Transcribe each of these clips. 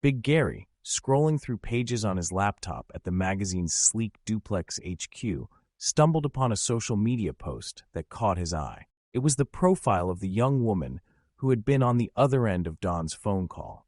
Big Gary, scrolling through pages on his laptop at the magazine's sleek duplex HQ, stumbled upon a social media post that caught his eye. It was the profile of the young woman who had been on the other end of Don's phone call,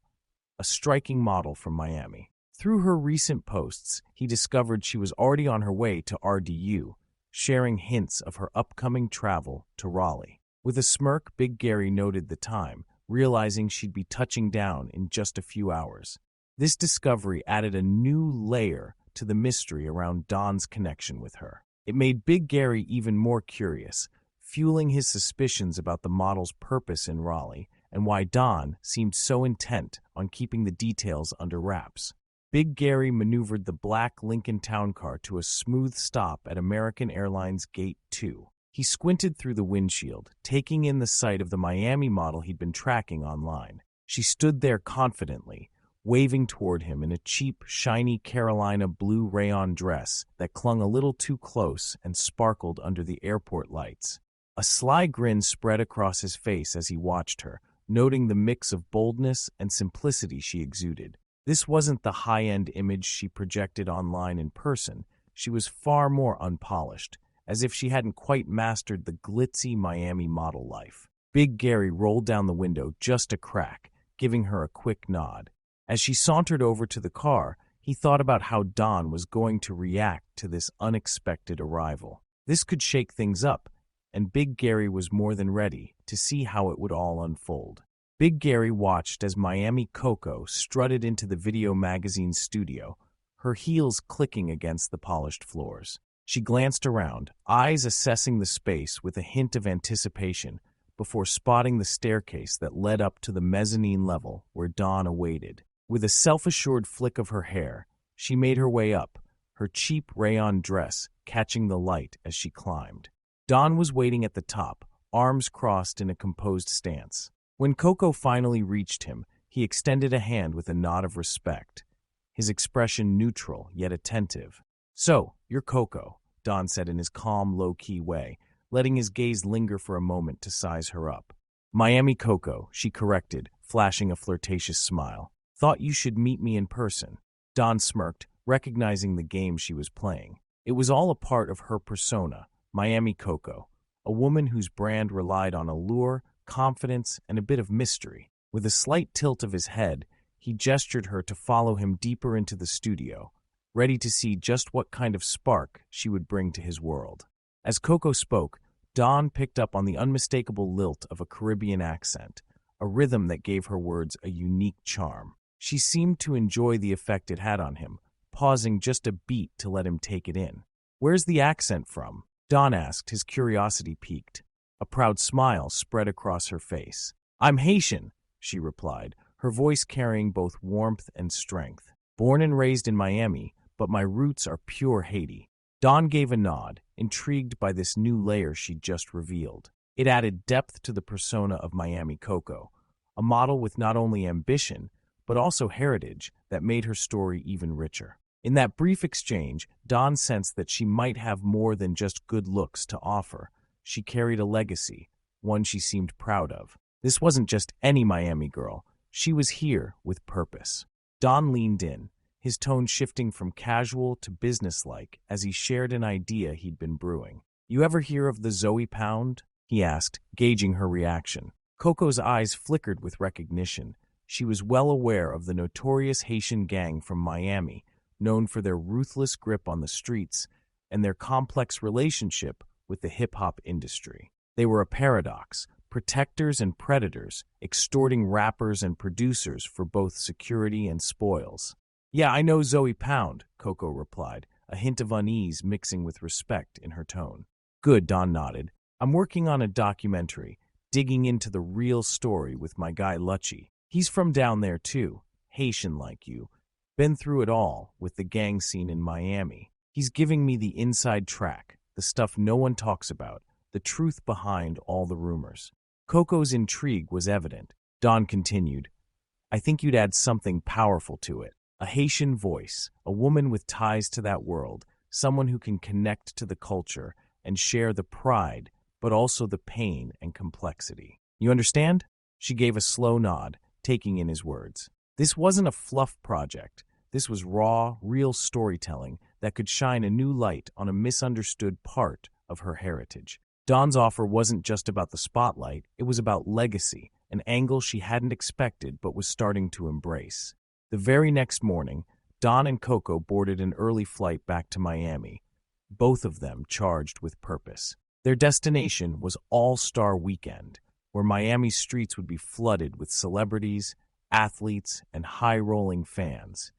a striking model from Miami. Through her recent posts, he discovered she was already on her way to RDU, sharing hints of her upcoming travel to Raleigh. With a smirk, Big Gary noted the time, realizing she'd be touching down in just a few hours. This discovery added a new layer to the mystery around Don's connection with her. It made Big Gary even more curious, fueling his suspicions about the model's purpose in Raleigh and why Don seemed so intent on keeping the details under wraps. Big Gary maneuvered the black Lincoln Town Car to a smooth stop at American Airlines Gate 2. He squinted through the windshield, taking in the sight of the Miami model he'd been tracking online. She stood there confidently, waving toward him in a cheap, shiny Carolina blue rayon dress that clung a little too close and sparkled under the airport lights. A sly grin spread across his face as he watched her, noting the mix of boldness and simplicity she exuded. This wasn't the high-end image she projected online in person. She was far more unpolished, as if she hadn't quite mastered the glitzy Miami model life. Big Gary rolled down the window just a crack, giving her a quick nod. As she sauntered over to the car, he thought about how Don was going to react to this unexpected arrival. This could shake things up, and Big Gary was more than ready to see how it would all unfold. Big Gary watched as Miami Coco strutted into the video magazine's studio, her heels clicking against the polished floors. She glanced around, eyes assessing the space with a hint of anticipation, before spotting the staircase that led up to the mezzanine level where Don awaited. With a self-assured flick of her hair, she made her way up, her cheap rayon dress catching the light as she climbed. Don was waiting at the top, arms crossed in a composed stance. When Coco finally reached him, he extended a hand with a nod of respect, his expression neutral yet attentive. "So, you're Coco," Don said in his calm, low-key way, letting his gaze linger for a moment to size her up. "Miami Coco," she corrected, flashing a flirtatious smile. "Thought you should meet me in person." Don smirked, recognizing the game she was playing. It was all a part of her persona, Miami Coco, a woman whose brand relied on allure, confidence, and a bit of mystery. With a slight tilt of his head, he gestured her to follow him deeper into the studio, ready to see just what kind of spark she would bring to his world. As Coco spoke, Don picked up on the unmistakable lilt of a Caribbean accent, a rhythm that gave her words a unique charm. She seemed to enjoy the effect it had on him, pausing just a beat to let him take it in. "Where's the accent from?" Don asked, his curiosity piqued. A proud smile spread across her face. "I'm Haitian," she replied, her voice carrying both warmth and strength. "Born and raised in Miami, but my roots are pure Haiti." Don gave a nod, intrigued by this new layer she'd just revealed. It added depth to the persona of Miami Coco, a model with not only ambition, but also heritage that made her story even richer. In that brief exchange, Don sensed that she might have more than just good looks to offer. She carried a legacy, one she seemed proud of. This wasn't just any Miami girl. She was here with purpose. Don leaned in, his tone shifting from casual to businesslike as he shared an idea he'd been brewing. "You ever hear of the Zoe Pound?" he asked, gauging her reaction. Coco's eyes flickered with recognition. She was well aware of the notorious Haitian gang from Miami, known for their ruthless grip on the streets and their complex relationship with the hip-hop industry. They were a paradox, protectors and predators, extorting rappers and producers for both security and spoils. "Yeah, I know Zoe Pound," Coco replied, a hint of unease mixing with respect in her tone. "Good," Don nodded. "I'm working on a documentary, digging into the real story with my guy Lucci. He's from down there too, Haitian like you. Been through it all with the gang scene in Miami. He's giving me the inside track, the stuff no one talks about, the truth behind all the rumors." Coco's intrigue was evident. Don continued, "I think you'd add something powerful to it. A Haitian voice, a woman with ties to that world, someone who can connect to the culture and share the pride, but also the pain and complexity. You understand?" She gave a slow nod, taking in his words. This wasn't a fluff project. This was raw, real storytelling that could shine a new light on a misunderstood part of her heritage. Dawn's offer wasn't just about the spotlight, it was about legacy, an angle she hadn't expected but was starting to embrace. The very next morning, Dawn and Coco boarded an early flight back to Miami, both of them charged with purpose. Their destination was All-Star Weekend, where Miami's streets would be flooded with celebrities, athletes, and high-rolling fans.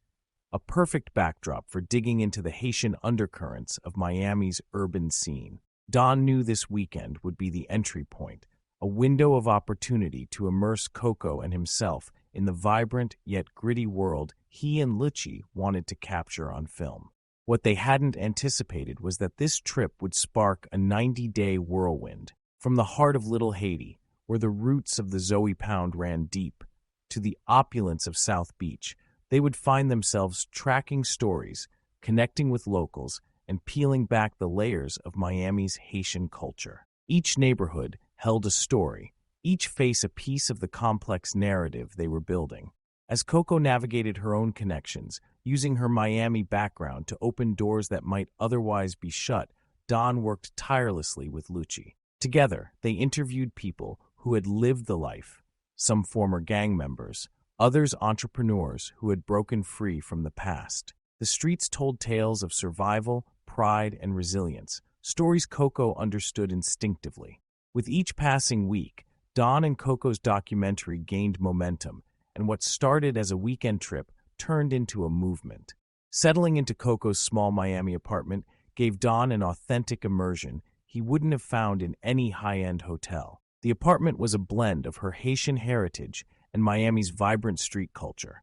A perfect backdrop for digging into the Haitian undercurrents of Miami's urban scene. Dawn knew this weekend would be the entry point, a window of opportunity to immerse Coco and himself in the vibrant yet gritty world he and Lucci wanted to capture on film. What they hadn't anticipated was that this trip would spark a 90-day whirlwind. From the heart of Little Haiti, where the roots of the Zoe Pound ran deep, to the opulence of South Beach, they would find themselves tracking stories, connecting with locals, and peeling back the layers of Miami's Haitian culture. Each neighborhood held a story, each face a piece of the complex narrative they were building. As Coco navigated her own connections, using her Miami background to open doors that might otherwise be shut, Dawn worked tirelessly with Lucci. Together, they interviewed people who had lived the life, some former gang members, others entrepreneurs who had broken free from the past. The streets told tales of survival, pride, and resilience, stories Coco understood instinctively. With each passing week, Dawn and Coco's documentary gained momentum, and what started as a weekend trip turned into a movement. Settling into Coco's small Miami apartment gave Dawn an authentic immersion he wouldn't have found in any high-end hotel. The apartment was a blend of her Haitian heritage and Miami's vibrant street culture.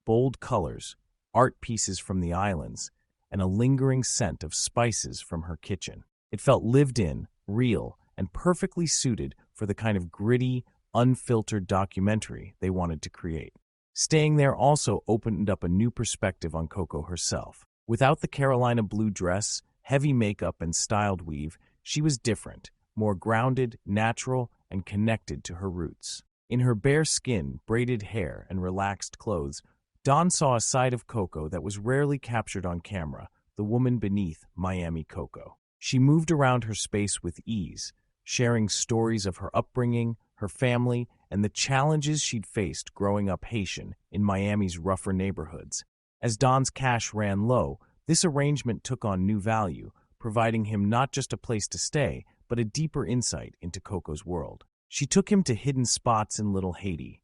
Bold colors, art pieces from the islands, and a lingering scent of spices from her kitchen. It felt lived in, real, and perfectly suited for the kind of gritty, unfiltered documentary they wanted to create. Staying there also opened up a new perspective on Coco herself. Without the Carolina blue dress, heavy makeup, and styled weave, she was different, more grounded, natural, and connected to her roots. In her bare skin, braided hair, and relaxed clothes, Dawn saw a side of Coco that was rarely captured on camera, the woman beneath Miami Coco. She moved around her space with ease, sharing stories of her upbringing, her family, and the challenges she'd faced growing up Haitian in Miami's rougher neighborhoods. As Dawn's cash ran low, this arrangement took on new value, providing him not just a place to stay, but a deeper insight into Coco's world. She took him to hidden spots in Little Haiti,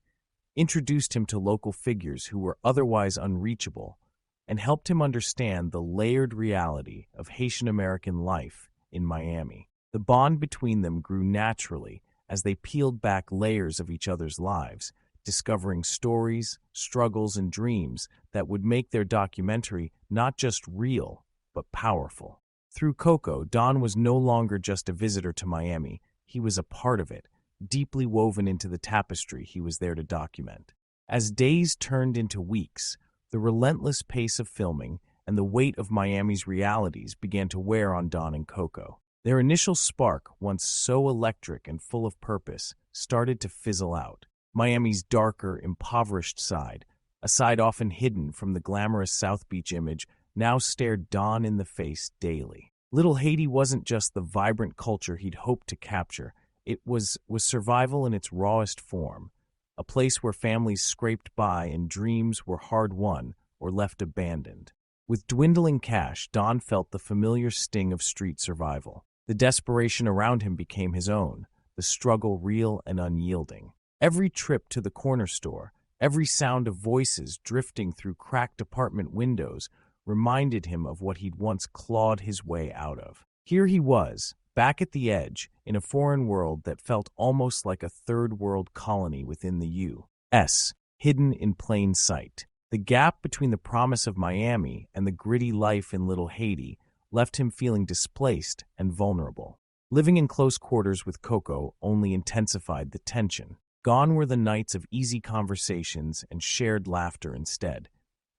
introduced him to local figures who were otherwise unreachable, and helped him understand the layered reality of Haitian-American life in Miami. The bond between them grew naturally as they peeled back layers of each other's lives, discovering stories, struggles, and dreams that would make their documentary not just real, but powerful. Through Coco, Dawn was no longer just a visitor to Miami. He was a part of it, deeply woven into the tapestry he was there to document. As days turned into weeks, the relentless pace of filming and the weight of Miami's realities began to wear on Dawn and Coco. Their initial spark, once so electric and full of purpose, started to fizzle out. Miami's darker, impoverished side, a side often hidden from the glamorous South Beach image, now stared Dawn in the face daily. Little Haiti wasn't just the vibrant culture he'd hoped to capture. It was survival in its rawest form, a place where families scraped by and dreams were hard-won or left abandoned. With dwindling cash, Dawn felt the familiar sting of street survival. The desperation around him became his own, the struggle real and unyielding. Every trip to the corner store, every sound of voices drifting through cracked apartment windows reminded him of what he'd once clawed his way out of. Here he was, back at the edge, in a foreign world that felt almost like a third-world colony within the U.S., hidden in plain sight. The gap between the promise of Miami and the gritty life in Little Haiti left him feeling displaced and vulnerable. Living in close quarters with Coco only intensified the tension. Gone were the nights of easy conversations and shared laughter instead.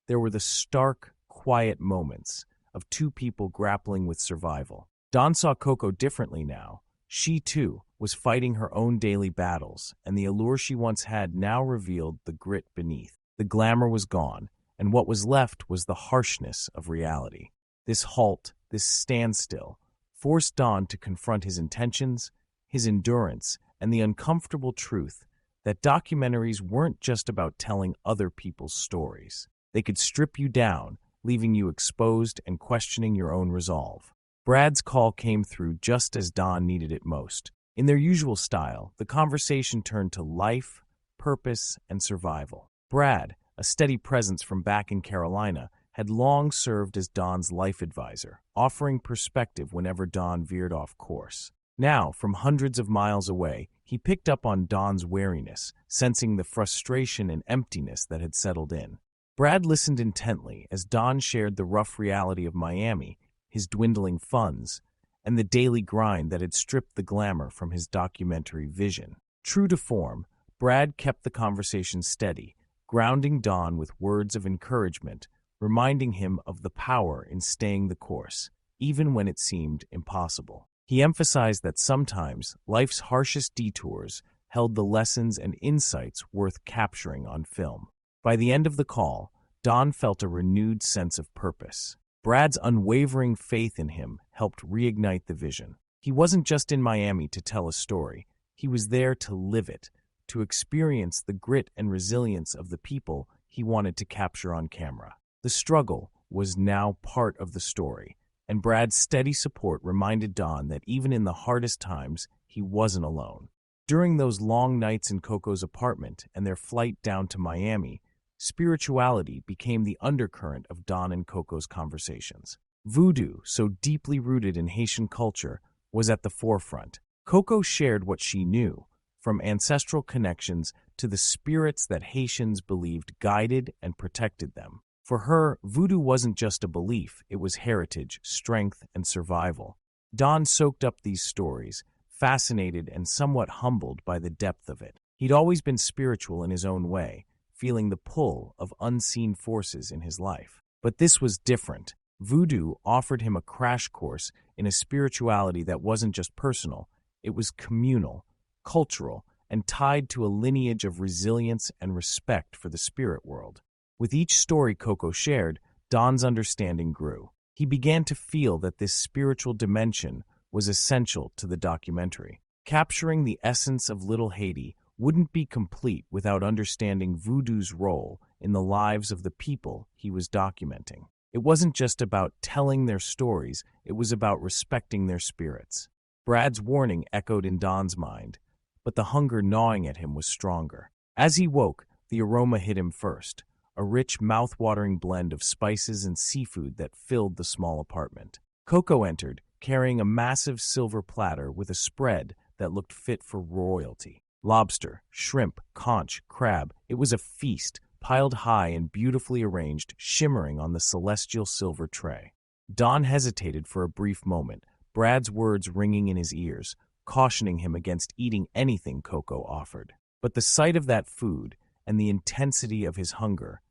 There were the stark, quiet moments of two people grappling with survival. Dawn saw Coco differently now. She, too, was fighting her own daily battles, and the allure she once had now revealed the grit beneath. The glamour was gone, and what was left was the harshness of reality. This halt, this standstill, forced Don to confront his intentions, his endurance, and the uncomfortable truth that documentaries weren't just about telling other people's stories. They could strip you down, leaving you exposed and questioning your own resolve. Brad's call came through just as Don needed it most. In their usual style, the conversation turned to life, purpose, and survival. Brad, a steady presence from back in Carolina, had long served as Don's life advisor, offering perspective whenever Don veered off course. Now, from hundreds of miles away, he picked up on Don's wariness, sensing the frustration and emptiness that had settled in. Brad listened intently as Don shared the rough reality of Miami, his dwindling funds, and the daily grind that had stripped the glamour from his documentary vision. True to form, Brad kept the conversation steady, grounding Don with words of encouragement, reminding him of the power in staying the course, even when it seemed impossible. He emphasized that sometimes life's harshest detours held the lessons and insights worth capturing on film. By the end of the call, Don felt a renewed sense of purpose. Brad's unwavering faith in him helped reignite the vision. He wasn't just in Miami to tell a story. He was there to live it, to experience the grit and resilience of the people he wanted to capture on camera. The struggle was now part of the story, and Brad's steady support reminded Don that even in the hardest times, he wasn't alone. During those long nights in Coco's apartment and their flight down to Miami, spirituality became the undercurrent of Don and Coco's conversations. Voodoo, so deeply rooted in Haitian culture, was at the forefront. Coco shared what she knew, from ancestral connections to the spirits that Haitians believed guided and protected them. For her, voodoo wasn't just a belief, it was heritage, strength, and survival. Don soaked up these stories, fascinated and somewhat humbled by the depth of it. He'd always been spiritual in his own way, feeling the pull of unseen forces in his life. But this was different. Voodoo offered him a crash course in a spirituality that wasn't just personal, it was communal, cultural, and tied to a lineage of resilience and respect for the spirit world. With each story Coco shared, Don's understanding grew. He began to feel that this spiritual dimension was essential to the documentary. Capturing the essence of Little Haiti wouldn't be complete without understanding voodoo's role in the lives of the people he was documenting. It wasn't just about telling their stories, it was about respecting their spirits. Brad's warning echoed in Don's mind, but the hunger gnawing at him was stronger. As he woke, the aroma hit him first, a rich, mouth-watering blend of spices and seafood that filled the small apartment. Coco entered, carrying a massive silver platter with a spread that looked fit for royalty. Lobster, shrimp, conch, crab, it was a feast, piled high and beautifully arranged, shimmering on the celestial silver tray. Don hesitated for a brief moment, Brad's words ringing in his ears, cautioning him against eating anything Coco offered. But the sight of that food and the intensity of his hunger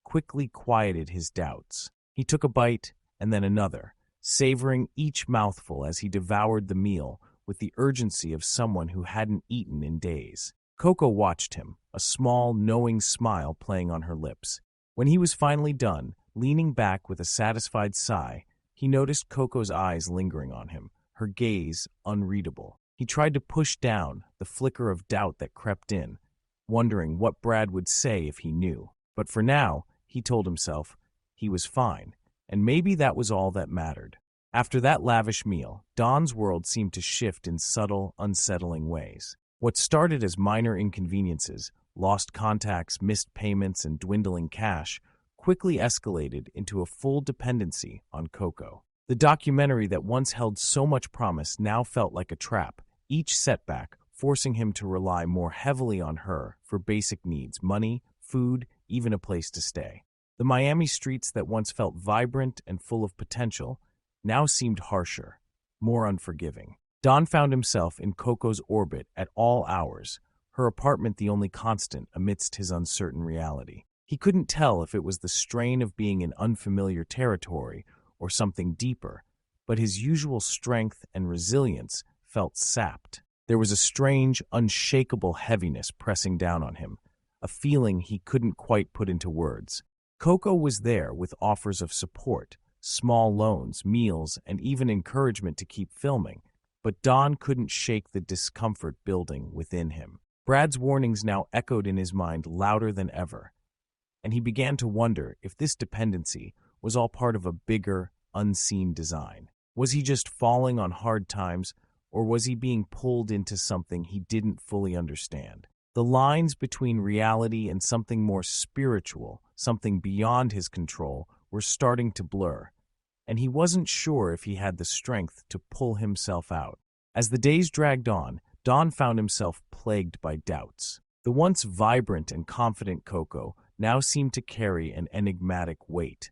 quickly quieted his doubts. He took a bite and then another, savoring each mouthful as he devoured the meal with the urgency of someone who hadn't eaten in days. Coco watched him, a small, knowing smile playing on her lips. When he was finally done, leaning back with a satisfied sigh, he noticed Coco's eyes lingering on him, her gaze unreadable. He tried to push down the flicker of doubt that crept in, wondering what Brad would say if he knew. But for now, he told himself, he was fine, and maybe that was all that mattered. After that lavish meal, Don's world seemed to shift in subtle, unsettling ways. What started as minor inconveniences, lost contacts, missed payments, and dwindling cash, quickly escalated into a full dependency on Coco. The documentary that once held so much promise now felt like a trap, each setback forcing him to rely more heavily on her for basic needs, money, food, even a place to stay. The Miami streets that once felt vibrant and full of potential now seemed harsher, more unforgiving. Don found himself in Coco's orbit at all hours, her apartment the only constant amidst his uncertain reality. He couldn't tell if it was the strain of being in unfamiliar territory or something deeper, but his usual strength and resilience felt sapped. There was a strange, unshakable heaviness pressing down on him, a feeling he couldn't quite put into words. Coco was there with offers of support, small loans, meals, and even encouragement to keep filming, but Don couldn't shake the discomfort building within him. Brad's warnings now echoed in his mind louder than ever, and he began to wonder if this dependency was all part of a bigger, unseen design. Was he just falling on hard times, or was he being pulled into something he didn't fully understand? The lines between reality and something more spiritual, something beyond his control, were starting to blur, and he wasn't sure if he had the strength to pull himself out. As the days dragged on, Don found himself plagued by doubts. The once vibrant and confident Coco now seemed to carry an enigmatic weight,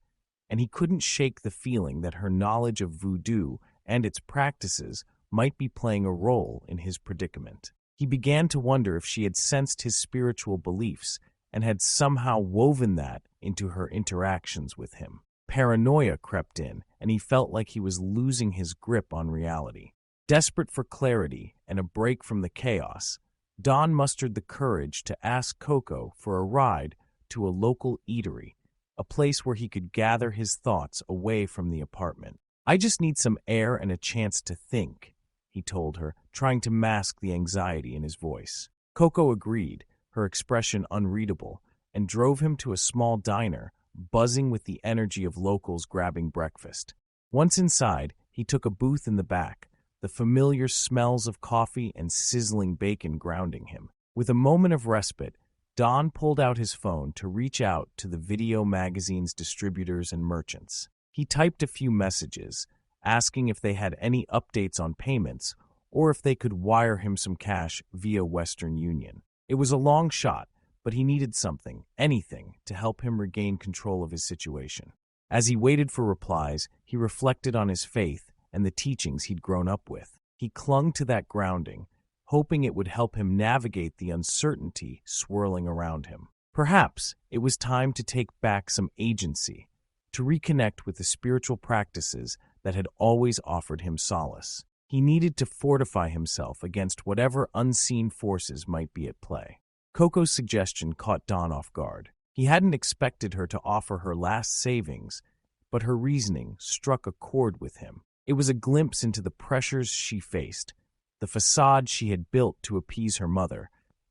and he couldn't shake the feeling that her knowledge of voodoo and its practices might be playing a role in his predicament. He began to wonder if she had sensed his spiritual beliefs and had somehow woven that into her interactions with him. Paranoia crept in, and he felt like he was losing his grip on reality. Desperate for clarity and a break from the chaos, Don mustered the courage to ask Coco for a ride to a local eatery, a place where he could gather his thoughts away from the apartment. "I just need some air and a chance to think," he told her, trying to mask the anxiety in his voice. Coco agreed, her expression unreadable, and drove him to a small diner, buzzing with the energy of locals grabbing breakfast. Once inside, he took a booth in the back, the familiar smells of coffee and sizzling bacon grounding him. With a moment of respite, Don pulled out his phone to reach out to the video magazine's distributors and merchants. He typed a few messages, asking if they had any updates on payments or if they could wire him some cash via Western Union. It was a long shot, but he needed something, anything, to help him regain control of his situation. As he waited for replies, he reflected on his faith and the teachings he'd grown up with. He clung to that grounding, hoping it would help him navigate the uncertainty swirling around him. Perhaps it was time to take back some agency, to reconnect with the spiritual practices that had always offered him solace. He needed to fortify himself against whatever unseen forces might be at play. Coco's suggestion caught Don off guard. He hadn't expected her to offer her last savings, but her reasoning struck a chord with him. It was a glimpse into the pressures she faced, the facade she had built to appease her mother,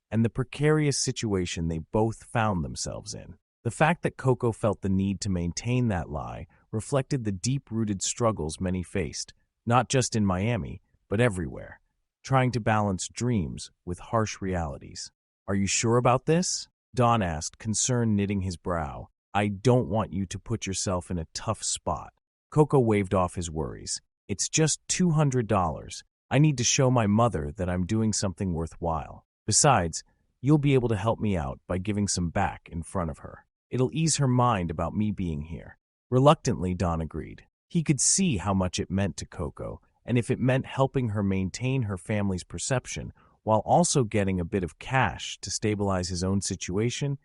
and the precarious situation they both found themselves in. The fact that Coco felt the need to maintain that lie reflected the deep-rooted struggles many faced, not just in Miami, but everywhere, trying to balance dreams with harsh realities. "Are you sure about this?" Don asked, concern knitting his brow. "I don't want you to put yourself in a tough spot." Coco waved off his worries. "It's just $200. I need to show my mother that I'm doing something worthwhile. Besides, you'll be able to help me out by giving some back in front of her. It'll ease her mind about me being here." Reluctantly, Don agreed. He could see how much it meant to Coco, and if it meant helping her maintain her family's perception while also getting a bit of cash to stabilize his own situation,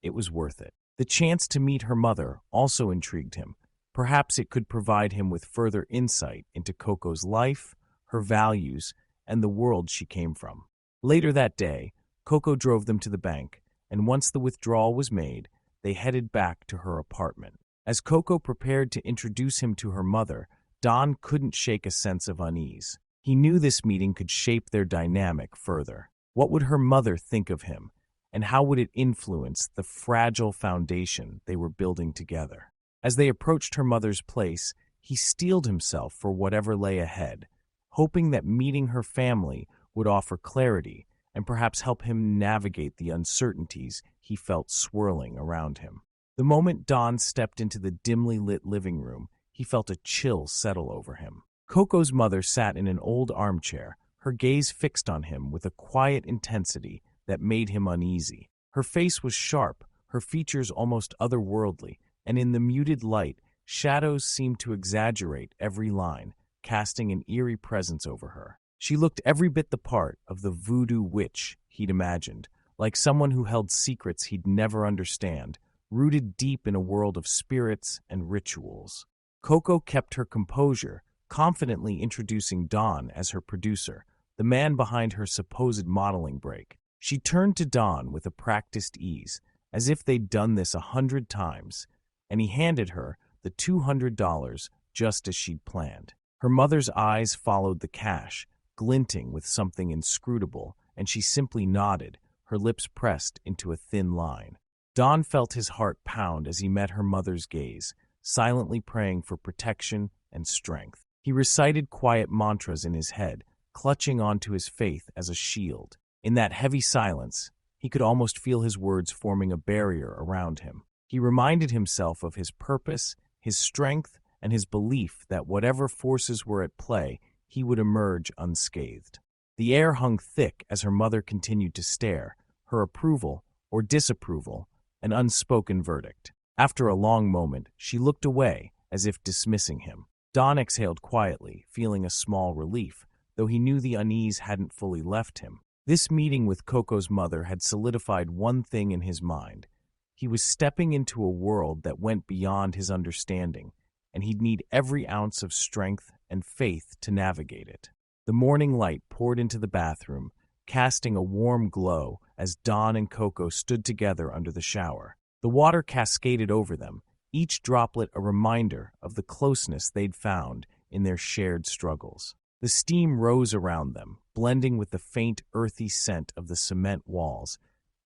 it was worth it. The chance to meet her mother also intrigued him. Perhaps it could provide him with further insight into Coco's life, her values, and the world she came from. Later that day, Coco drove them to the bank, and once the withdrawal was made, they headed back to her apartment. As Coco prepared to introduce him to her mother, Don couldn't shake a sense of unease. He knew this meeting could shape their dynamic further. What would her mother think of him, and how would it influence the fragile foundation they were building together? As they approached her mother's place, he steeled himself for whatever lay ahead, hoping that meeting her family would offer clarity and perhaps help him navigate the uncertainties he felt swirling around him. The moment Don stepped into the dimly lit living room, he felt a chill settle over him. Coco's mother sat in an old armchair, her gaze fixed on him with a quiet intensity that made him uneasy. Her face was sharp, her features almost otherworldly, and in the muted light, shadows seemed to exaggerate every line, casting an eerie presence over her. She looked every bit the part of the voodoo witch he'd imagined, like someone who held secrets he'd never understand, rooted deep in a world of spirits and rituals. Coco kept her composure, confidently introducing Don as her producer, the man behind her supposed modeling break. She turned to Don with a practiced ease, as if they'd done this 100 times, and he handed her the $200 just as she'd planned. Her mother's eyes followed the cash, glinting with something inscrutable, and she simply nodded, her lips pressed into a thin line. Don felt his heart pound as he met her mother's gaze, silently praying for protection and strength. He recited quiet mantras in his head, clutching onto his faith as a shield. In that heavy silence, he could almost feel his words forming a barrier around him. He reminded himself of his purpose, his strength, and his belief that whatever forces were at play, he would emerge unscathed. The air hung thick as her mother continued to stare, her approval or disapproval, an unspoken verdict. After a long moment, she looked away, as if dismissing him. Don exhaled quietly, feeling a small relief, though he knew the unease hadn't fully left him. This meeting with Coco's mother had solidified one thing in his mind. He was stepping into a world that went beyond his understanding, and he'd need every ounce of strength and faith to navigate it. The morning light poured into the bathroom, casting a warm glow as Don and Coco stood together under the shower. The water cascaded over them, each droplet a reminder of the closeness they'd found in their shared struggles. The steam rose around them, blending with the faint, earthy scent of the cement walls,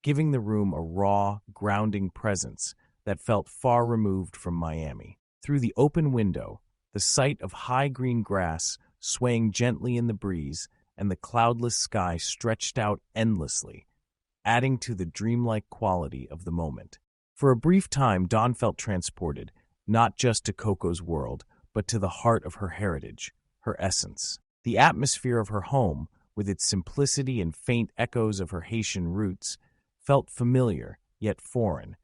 giving the room a raw, grounding presence that felt far removed from Miami. Through the open window, the sight of high green grass swaying gently in the breeze and the cloudless sky stretched out endlessly, adding to the dreamlike quality of the moment. For a brief time, Don felt transported, not just to Coco's world, but to the heart of her heritage, her essence. The atmosphere of her home, with its simplicity and faint echoes of her Haitian roots, felt familiar, yet foreign,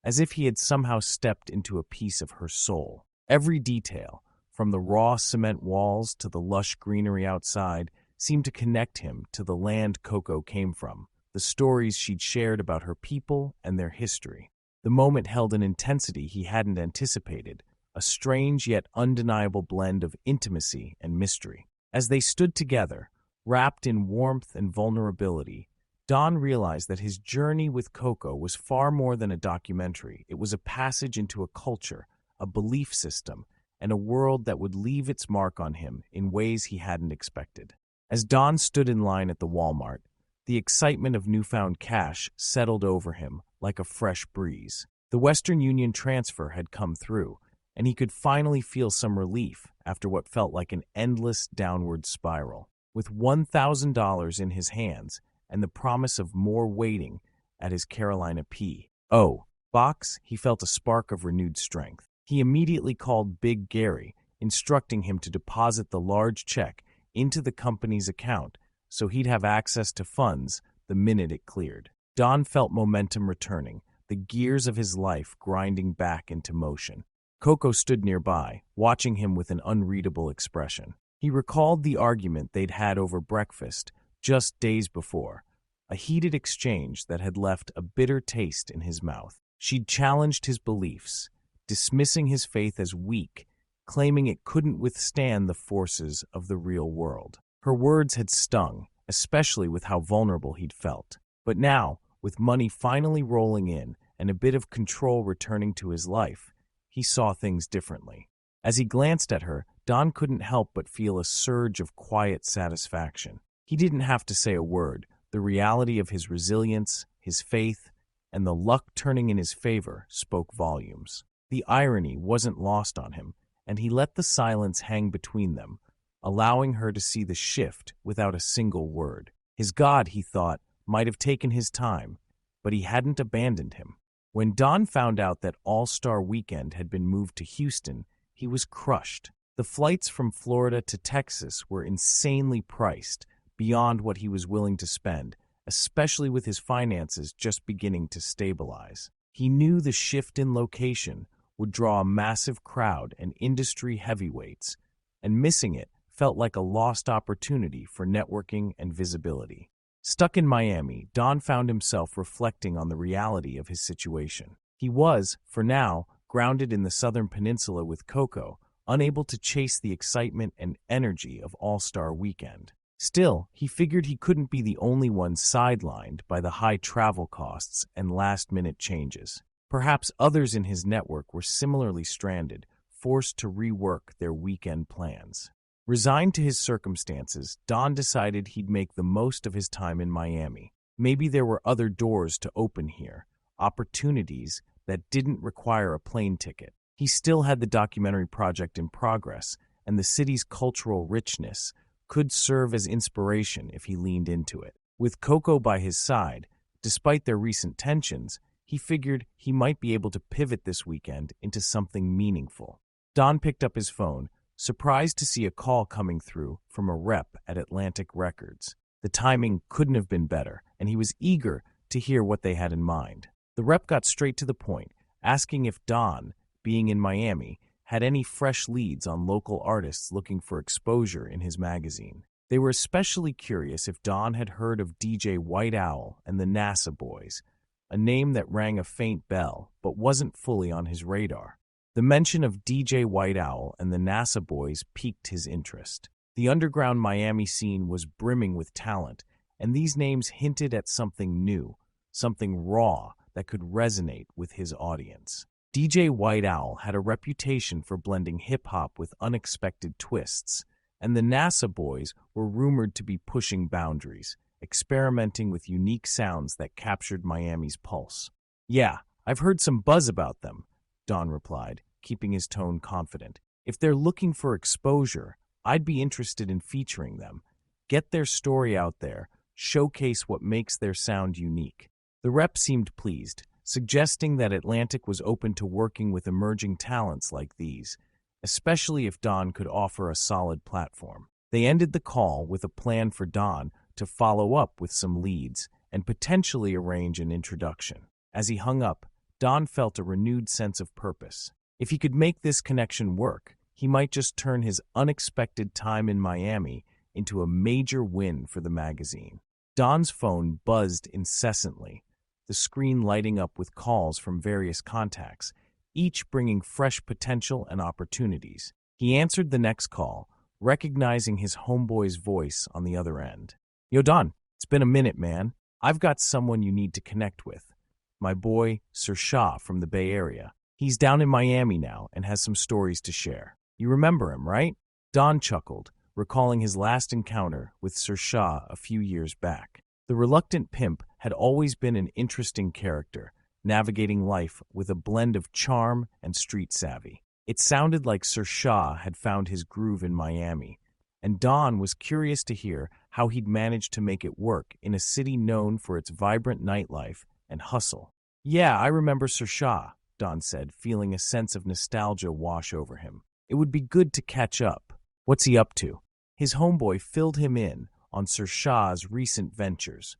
as if he had somehow stepped into a piece of her soul. Every detail, from the raw cement walls to the lush greenery outside, seemed to connect him to the land Coco came from, the stories she'd shared about her people and their history. The moment held an intensity he hadn't anticipated, a strange yet undeniable blend of intimacy and mystery. As they stood together, wrapped in warmth and vulnerability, Don realized that his journey with Coco was far more than a documentary. It was a passage into a culture, a belief system, and a world that would leave its mark on him in ways he hadn't expected. As Don stood in line at the Walmart, the excitement of newfound cash settled over him like a fresh breeze. The Western Union transfer had come through, and he could finally feel some relief after what felt like an endless downward spiral. With $1,000 in his hands and the promise of more waiting at his Carolina P.O. box, he felt a spark of renewed strength. He immediately called Big Gary, instructing him to deposit the large check into the company's account so he'd have access to funds the minute it cleared. Don felt momentum returning, the gears of his life grinding back into motion. Coco stood nearby, watching him with an unreadable expression. He recalled the argument they'd had over breakfast just days before, a heated exchange that had left a bitter taste in his mouth. She'd challenged his beliefs, dismissing his faith as weak, claiming it couldn't withstand the forces of the real world. Her words had stung, especially with how vulnerable he'd felt. But now, with money finally rolling in and a bit of control returning to his life, he saw things differently. As he glanced at her, Don couldn't help but feel a surge of quiet satisfaction. He didn't have to say a word. The reality of his resilience, his faith, and the luck turning in his favor spoke volumes. The irony wasn't lost on him, and he let the silence hang between them, allowing her to see the shift without a single word. His God, he thought, might have taken his time, but he hadn't abandoned him. When Don found out that All-Star Weekend had been moved to Houston, he was crushed. The flights from Florida to Texas were insanely priced, beyond what he was willing to spend, especially with his finances just beginning to stabilize. He knew the shift in location would draw a massive crowd and industry heavyweights, and missing it felt like a lost opportunity for networking and visibility. Stuck in Miami, Don found himself reflecting on the reality of his situation. He was, for now, grounded in the Southern Peninsula with Coco, unable to chase the excitement and energy of All-Star Weekend. Still, he figured he couldn't be the only one sidelined by the high travel costs and last-minute changes. Perhaps others in his network were similarly stranded, forced to rework their weekend plans. Resigned to his circumstances, Don decided he'd make the most of his time in Miami. Maybe there were other doors to open here, opportunities that didn't require a plane ticket. He still had the documentary project in progress, and the city's cultural richness could serve as inspiration if he leaned into it. With Coco by his side, despite their recent tensions, he figured he might be able to pivot this weekend into something meaningful. Don picked up his phone, surprised to see a call coming through from a rep at Atlantic Records. The timing couldn't have been better, and he was eager to hear what they had in mind. The rep got straight to the point, asking if Don, being in Miami, had any fresh leads on local artists looking for exposure in his magazine. They were especially curious if Don had heard of DJ White Owl and the NASA Boys, a name that rang a faint bell but wasn't fully on his radar. The mention of DJ White Owl and the NASA Boys piqued his interest. The underground Miami scene was brimming with talent, and these names hinted at something new, something raw that could resonate with his audience. DJ White Owl had a reputation for blending hip-hop with unexpected twists, and the NASA Boys were rumored to be pushing boundaries, experimenting with unique sounds that captured Miami's pulse. "Yeah, I've heard some buzz about them," Don replied, keeping his tone confident. "If they're looking for exposure, I'd be interested in featuring them. Get their story out there, showcase what makes their sound unique." The rep seemed pleased, suggesting that Atlantic was open to working with emerging talents like these, especially if Don could offer a solid platform. They ended the call with a plan for Don to follow up with some leads and potentially arrange an introduction. As he hung up, Don felt a renewed sense of purpose. If he could make this connection work, he might just turn his unexpected time in Miami into a major win for the magazine. Don's phone buzzed incessantly, the screen lighting up with calls from various contacts, each bringing fresh potential and opportunities. He answered the next call, recognizing his homeboy's voice on the other end. "Yo, Don, it's been a minute, man. I've got someone you need to connect with. My boy, Sir Shah from the Bay Area. He's down in Miami now and has some stories to share. You remember him, right?" Don chuckled, recalling his last encounter with Sir Shah a few years back. The reluctant pimp had always been an interesting character, navigating life with a blend of charm and street savvy. It sounded like Sir Shah had found his groove in Miami, and Don was curious to hear how he'd managed to make it work in a city known for its vibrant nightlife and hustle. "Yeah, I remember Sir Shah," Don said, feeling a sense of nostalgia wash over him. "It would be good to catch up. What's he up to?" His homeboy filled him in on Sir Shah's recent ventures,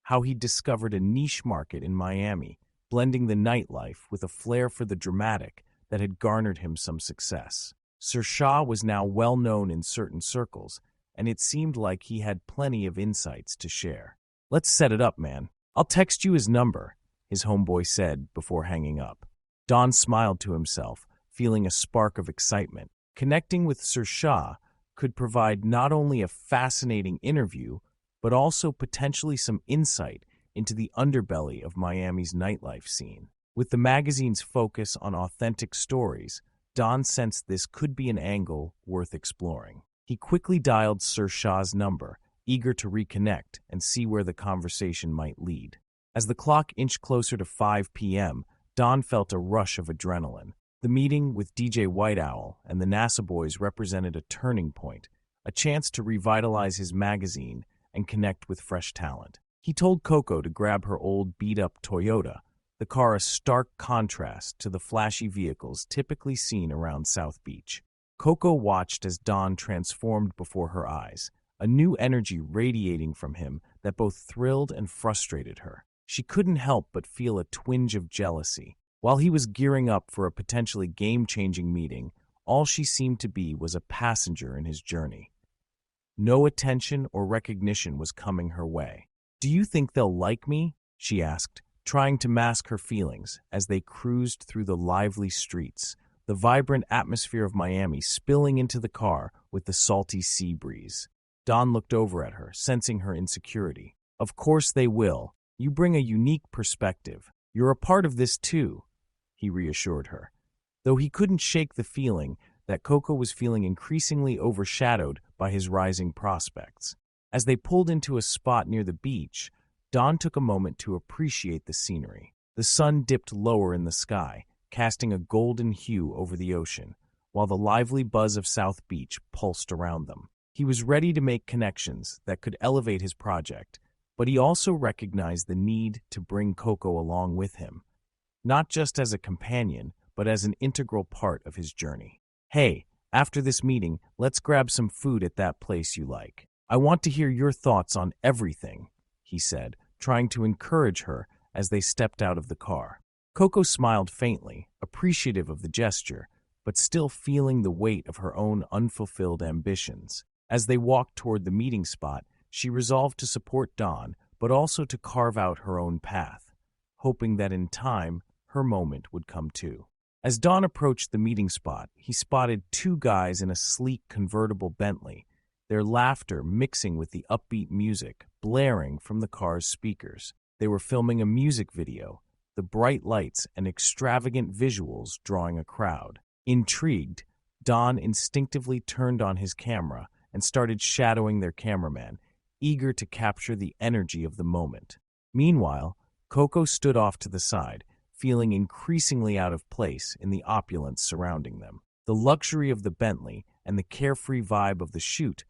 how he discovered a niche market in Miami, blending the nightlife with a flair for the dramatic that had garnered him some success. Sir Shah was now well known in certain circles, and it seemed like he had plenty of insights to share. "Let's set it up, man. I'll text you his number," his homeboy said before hanging up. Don smiled to himself, feeling a spark of excitement. Connecting with Sir Shah could provide not only a fascinating interview, but also potentially some insight into the underbelly of Miami's nightlife scene. With the magazine's focus on authentic stories, Don sensed this could be an angle worth exploring. He quickly dialed Sir Shah's number, eager to reconnect and see where the conversation might lead. As the clock inched closer to 5 p.m., Don felt a rush of adrenaline. The meeting with DJ White Owl and the NASA Boys represented a turning point, a chance to revitalize his magazine and connect with fresh talent. He told Coco to grab her old beat-up Toyota, the car a stark contrast to the flashy vehicles typically seen around South Beach. Coco watched as Don transformed before her eyes, a new energy radiating from him that both thrilled and frustrated her. She couldn't help but feel a twinge of jealousy. While he was gearing up for a potentially game-changing meeting, all she seemed to be was a passenger in his journey. No attention or recognition was coming her way. "Do you think they'll like me?" she asked, trying to mask her feelings as they cruised through the lively streets, the vibrant atmosphere of Miami spilling into the car with the salty sea breeze. Don looked over at her, sensing her insecurity. Of course they will. You bring a unique perspective. You're a part of this too, he reassured her, though he couldn't shake the feeling that Coco was feeling increasingly overshadowed by his rising prospects. As they pulled into a spot near the beach, Don took a moment to appreciate the scenery. The sun dipped lower in the sky, casting a golden hue over the ocean, while the lively buzz of South Beach pulsed around them. He was ready to make connections that could elevate his project, but he also recognized the need to bring Coco along with him, not just as a companion, but as an integral part of his journey. Hey, after this meeting, let's grab some food at that place you like. I want to hear your thoughts on everything, he said, trying to encourage her as they stepped out of the car. Coco smiled faintly, appreciative of the gesture, but still feeling the weight of her own unfulfilled ambitions. As they walked toward the meeting spot, she resolved to support Don, but also to carve out her own path, hoping that in time, her moment would come too. As Don approached the meeting spot, he spotted two guys in a sleek convertible Bentley, their laughter mixing with the upbeat music blaring from the car's speakers. They were filming a music video, the bright lights and extravagant visuals drawing a crowd. Intrigued, Don instinctively turned on his camera and started shadowing their cameraman, eager to capture the energy of the moment. Meanwhile, Coco stood off to the side, feeling increasingly out of place in the opulence surrounding them. The luxury of the Bentley and the carefree vibe of the shoot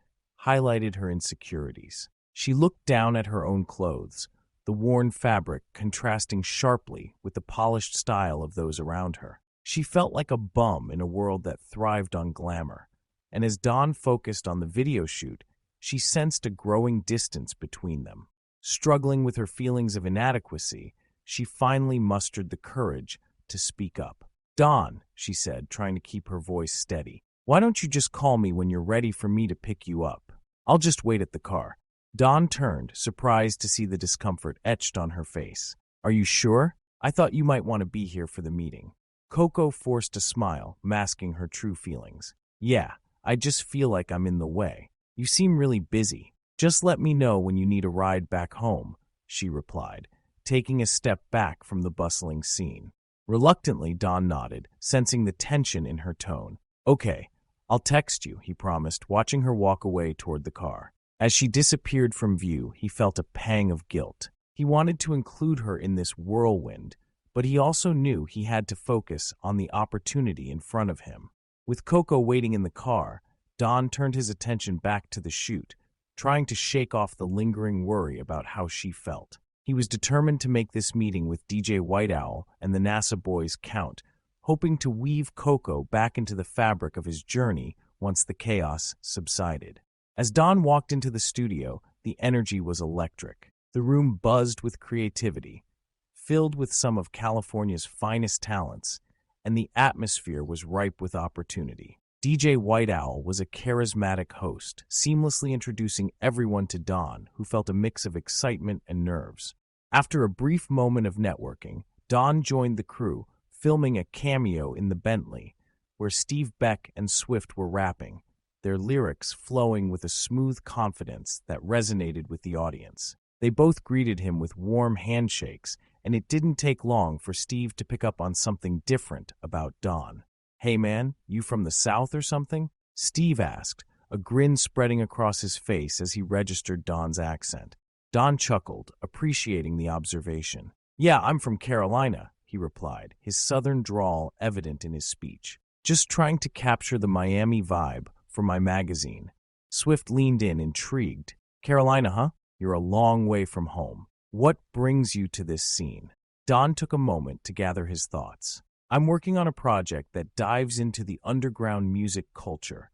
highlighted her insecurities. She looked down at her own clothes, the worn fabric contrasting sharply with the polished style of those around her. She felt like a bum in a world that thrived on glamour, and as Dawn focused on the video shoot, she sensed a growing distance between them. Struggling with her feelings of inadequacy, she finally mustered the courage to speak up. "Dawn," she said, trying to keep her voice steady, "why don't you just call me when you're ready for me to pick you up? I'll just wait at the car." Dawn turned, surprised to see the discomfort etched on her face. "Are you sure? I thought you might want to be here for the meeting." Coco forced a smile, masking her true feelings. "Yeah, I just feel like I'm in the way. You seem really busy. Just let me know when you need a ride back home," she replied, taking a step back from the bustling scene. Reluctantly, Dawn nodded, sensing the tension in her tone. "Okay, I'll text you," he promised, watching her walk away toward the car. As she disappeared from view, he felt a pang of guilt. He wanted to include her in this whirlwind, but he also knew he had to focus on the opportunity in front of him. With Coco waiting in the car, Don turned his attention back to the shoot, trying to shake off the lingering worry about how she felt. He was determined to make this meeting with DJ White Owl and the NASA boys count, hoping to weave Coco back into the fabric of his journey once the chaos subsided. As Don walked into the studio, the energy was electric. The room buzzed with creativity, filled with some of California's finest talents, and the atmosphere was ripe with opportunity. DJ White Owl was a charismatic host, seamlessly introducing everyone to Don, who felt a mix of excitement and nerves. After a brief moment of networking, Don joined the crew, filming a cameo in the Bentley, where Steve Beck and Swift were rapping, their lyrics flowing with a smooth confidence that resonated with the audience. They both greeted him with warm handshakes, and it didn't take long for Steve to pick up on something different about Don. "Hey man, you from the South or something?" Steve asked, a grin spreading across his face as he registered Don's accent. Don chuckled, appreciating the observation. "Yeah, I'm from Carolina," he replied, his southern drawl evident in his speech. "Just trying to capture the Miami vibe for my magazine." Swift leaned in, intrigued. "Carolina, huh? You're a long way from home. What brings you to this scene?" Don took a moment to gather his thoughts. "I'm working on a project that dives into the underground music culture,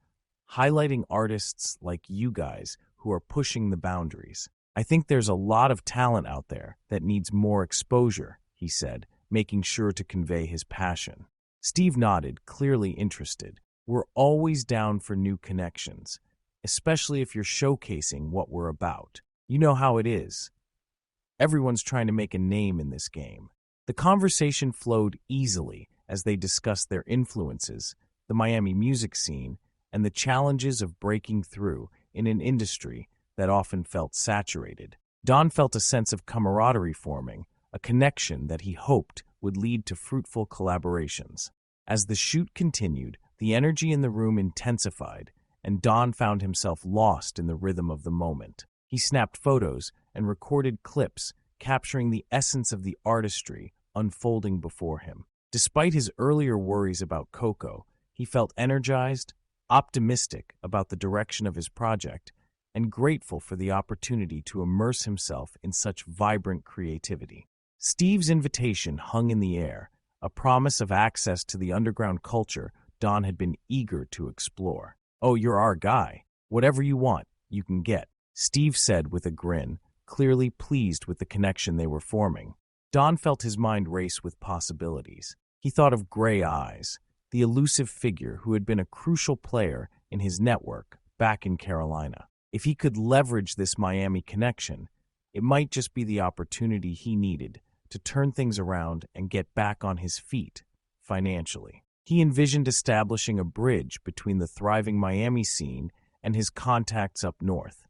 highlighting artists like you guys who are pushing the boundaries. I think there's a lot of talent out there that needs more exposure," he said, making sure to convey his passion. Steve nodded, clearly interested. "We're always down for new connections, especially if you're showcasing what we're about. You know how it is. Everyone's trying to make a name in this game." The conversation flowed easily as they discussed their influences, the Miami music scene, and the challenges of breaking through in an industry that often felt saturated. Don felt a sense of camaraderie forming, a connection that he hoped would lead to fruitful collaborations. As the shoot continued, the energy in the room intensified, and Don found himself lost in the rhythm of the moment. He snapped photos and recorded clips, capturing the essence of the artistry unfolding before him. Despite his earlier worries about Coco, he felt energized, optimistic about the direction of his project, and grateful for the opportunity to immerse himself in such vibrant creativity. Steve's invitation hung in the air, a promise of access to the underground culture Don had been eager to explore. "Oh, you're our guy. Whatever you want, you can get," Steve said with a grin, clearly pleased with the connection they were forming. Don felt his mind race with possibilities. He thought of Gray Eyes, the elusive figure who had been a crucial player in his network back in Carolina. If he could leverage this Miami connection, it might just be the opportunity he needed to turn things around and get back on his feet financially. He envisioned establishing a bridge between the thriving Miami scene and his contacts up north,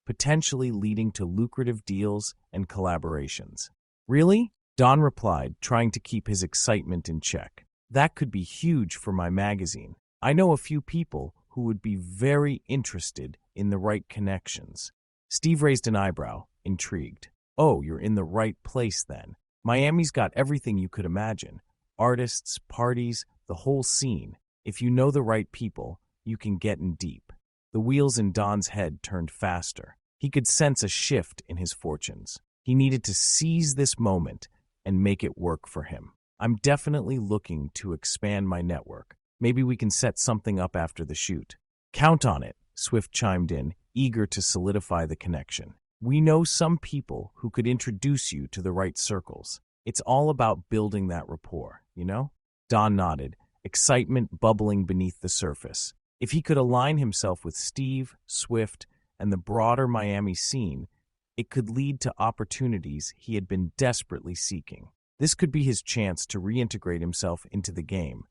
potentially leading to lucrative deals and collaborations. "Really?" Don replied, trying to keep his excitement in check. "That could be huge for my magazine. I know a few people who would be very interested in the right connections." Steve raised an eyebrow, intrigued. "Oh, you're in the right place then. Miami's got everything you could imagine. Artists, parties, the whole scene. If you know the right people, you can get in deep." The wheels in Don's head turned faster. He could sense a shift in his fortunes. He needed to seize this moment and make it work for him. "I'm definitely looking to expand my network. Maybe we can set something up after the shoot." "Count on it," Swift chimed in, eager to solidify the connection. "We know some people who could introduce you to the right circles. It's all about building that rapport, you know?" Don nodded, excitement bubbling beneath the surface. If he could align himself with Steve, Swift, and the broader Miami scene, it could lead to opportunities he had been desperately seeking. This could be his chance to reintegrate himself into the game,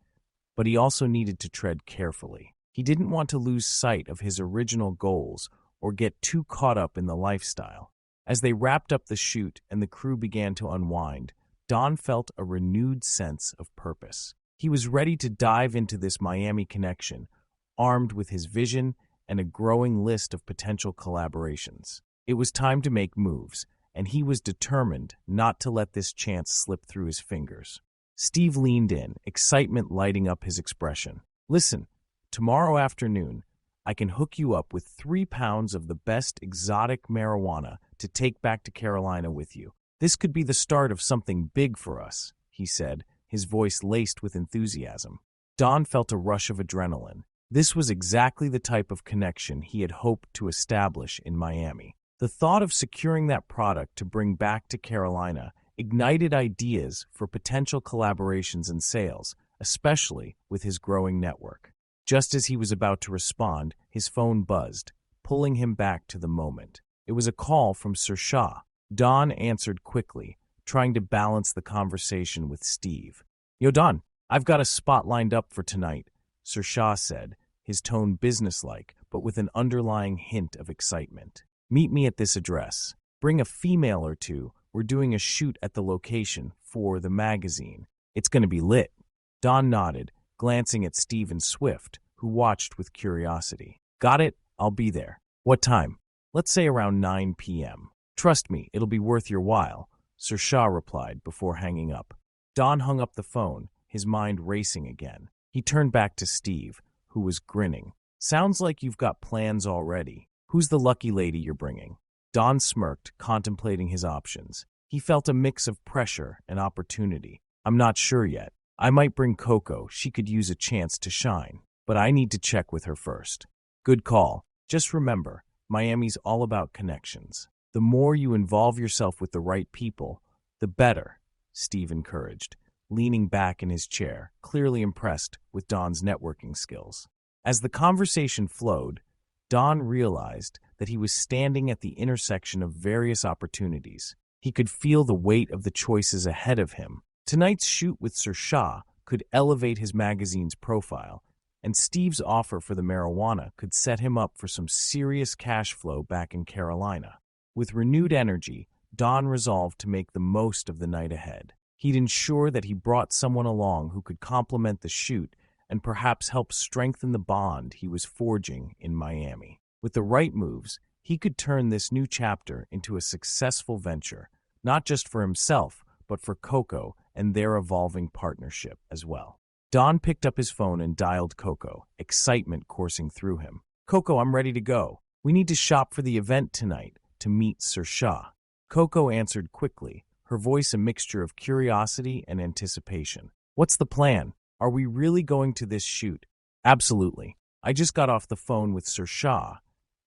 but he also needed to tread carefully. He didn't want to lose sight of his original goals or get too caught up in the lifestyle. As they wrapped up the shoot and the crew began to unwind, Don felt a renewed sense of purpose. He was ready to dive into this Miami connection, armed with his vision and a growing list of potential collaborations. It was time to make moves, and he was determined not to let this chance slip through his fingers. Steve leaned in, excitement lighting up his expression. "Listen, tomorrow afternoon, I can hook you up with 3 pounds of the best exotic marijuana to take back to Carolina with you. This could be the start of something big for us," he said, his voice laced with enthusiasm. Don felt a rush of adrenaline. This was exactly the type of connection he had hoped to establish in Miami. The thought of securing that product to bring back to Carolina ignited ideas for potential collaborations and sales, especially with his growing network. Just as he was about to respond, his phone buzzed, pulling him back to the moment. It was a call from Sir Shah. Don answered quickly, trying to balance the conversation with Steve. "Yo, Don, I've got a spot lined up for tonight," Sir Shah said, his tone businesslike, but with an underlying hint of excitement. "Meet me at this address. Bring a female or two. We're doing a shoot at the location for the magazine. It's going to be lit." Don nodded, glancing at Steve and Swift, who watched with curiosity. "Got it? I'll be there." "What time?" "Let's say around 9 p.m. "Trust me, it'll be worth your while," Sir Shah replied before hanging up. Don hung up the phone, his mind racing again. He turned back to Steve, who was grinning. "Sounds like you've got plans already. Who's the lucky lady you're bringing?" Don smirked, contemplating his options. He felt a mix of pressure and opportunity. "I'm not sure yet. I might bring Coco. She could use a chance to shine. But I need to check with her first." "Good call. Just remember, Miami's all about connections. The more you involve yourself with the right people, the better," Steve encouraged, leaning back in his chair, clearly impressed with Don's networking skills. As the conversation flowed, Don realized that he was standing at the intersection of various opportunities. He could feel the weight of the choices ahead of him. Tonight's shoot with Sir Shah could elevate his magazine's profile, and Steve's offer for the marijuana could set him up for some serious cash flow back in Carolina. With renewed energy, Don resolved to make the most of the night ahead. He'd ensure that he brought someone along who could complement the shoot and perhaps help strengthen the bond he was forging in Miami. With the right moves, he could turn this new chapter into a successful venture, not just for himself, but for Coco and their evolving partnership as well. Don picked up his phone and dialed Coco, excitement coursing through him. "Coco, I'm ready to go. We need to shop for the event tonight to meet Sir Shah." Coco answered quickly, her voice a mixture of curiosity and anticipation. "What's the plan? Are we really going to this shoot?" "Absolutely. I just got off the phone with Sir Shah,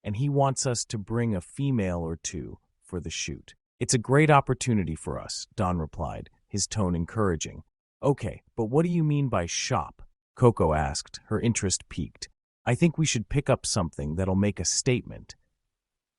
and he wants us to bring a female or two for the shoot." "It's a great opportunity for us," Don replied, his tone encouraging. "Okay, but what do you mean by shop?" Coco asked, her interest piqued. "I think we should pick up something that'll make a statement.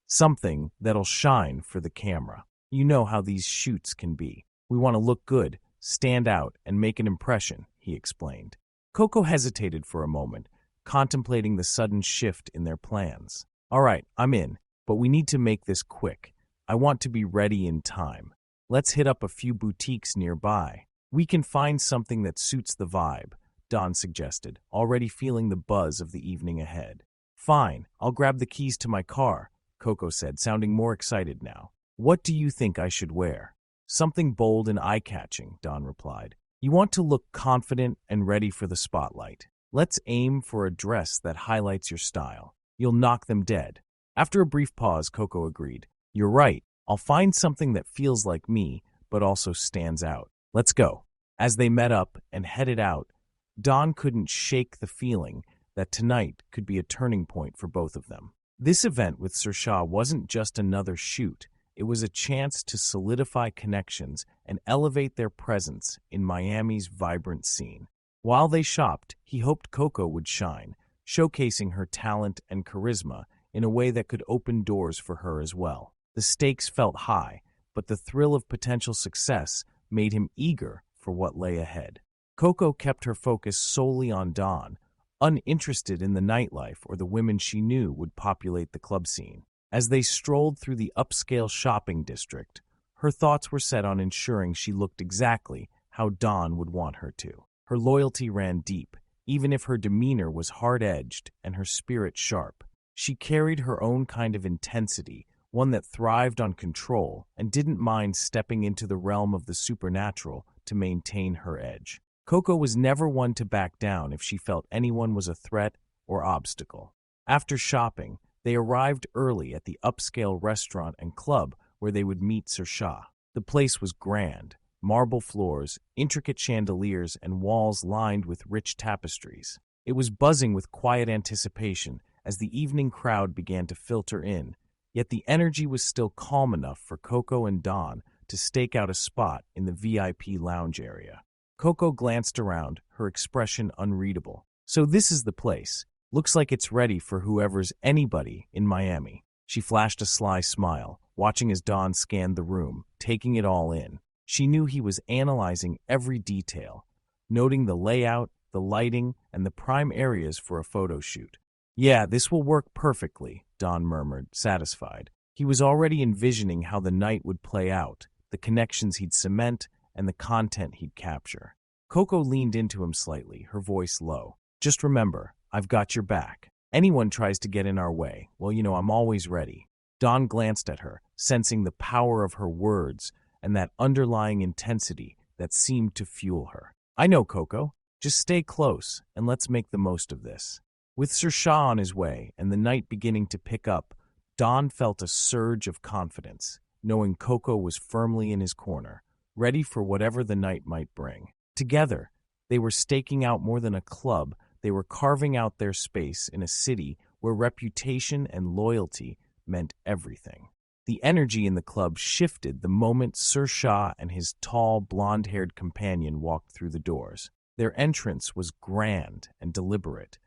Something that'll shine for the camera. You know how these shoots can be. We want to look good, stand out, and make an impression," he explained. Coco hesitated for a moment, contemplating the sudden shift in their plans. "All right, I'm in, but we need to make this quick. I want to be ready in time. Let's hit up a few boutiques nearby. We can find something that suits the vibe," Don suggested, already feeling the buzz of the evening ahead. "Fine, I'll grab the keys to my car," Coco said, sounding more excited now. "What do you think I should wear?" "Something bold and eye-catching," Don replied. "You want to look confident and ready for the spotlight. Let's aim for a dress that highlights your style. You'll knock them dead." After a brief pause, Coco agreed. "You're right. I'll find something that feels like me, but also stands out. Let's go." As they met up and headed out, Don couldn't shake the feeling that tonight could be a turning point for both of them. This event with Sir Shah wasn't just another shoot. It was a chance to solidify connections and elevate their presence in Miami's vibrant scene. While they shopped, he hoped Coco would shine, showcasing her talent and charisma in a way that could open doors for her as well. The stakes felt high, but the thrill of potential success made him eager for what lay ahead. Coco kept her focus solely on Don, uninterested in the nightlife or the women she knew would populate the club scene. As they strolled through the upscale shopping district, her thoughts were set on ensuring she looked exactly how Don would want her to. Her loyalty ran deep, even if her demeanor was hard-edged and her spirit sharp. She carried her own kind of intensity, one that thrived on control and didn't mind stepping into the realm of the supernatural to maintain her edge. Coco was never one to back down if she felt anyone was a threat or obstacle. After shopping, they arrived early at the upscale restaurant and club where they would meet Sir Shah. The place was grand, marble floors, intricate chandeliers, and walls lined with rich tapestries. It was buzzing with quiet anticipation as the evening crowd began to filter in, yet the energy was still calm enough for Coco and Don to stake out a spot in the VIP lounge area. Coco glanced around, her expression unreadable. "So this is the place. Looks like it's ready for whoever's anybody in Miami." She flashed a sly smile, watching as Don scanned the room, taking it all in. She knew he was analyzing every detail, noting the layout, the lighting, and the prime areas for a photo shoot. "Yeah, this will work perfectly," Don murmured, satisfied. He was already envisioning how the night would play out, the connections he'd cement, and the content he'd capture. Coco leaned into him slightly, her voice low. "Just remember, I've got your back. Anyone tries to get in our way, well, I'm always ready." Don glanced at her, sensing the power of her words and that underlying intensity that seemed to fuel her. "I know, Coco. Just stay close, and let's make the most of this." With Sir Shah on his way and the night beginning to pick up, Don felt a surge of confidence, knowing Coco was firmly in his corner, ready for whatever the night might bring. Together, they were staking out more than a club. They were carving out their space in a city where reputation and loyalty meant everything. The energy in the club shifted the moment Sir Shah and his tall, blonde-haired companion walked through the doors. Their entrance was grand and deliberate,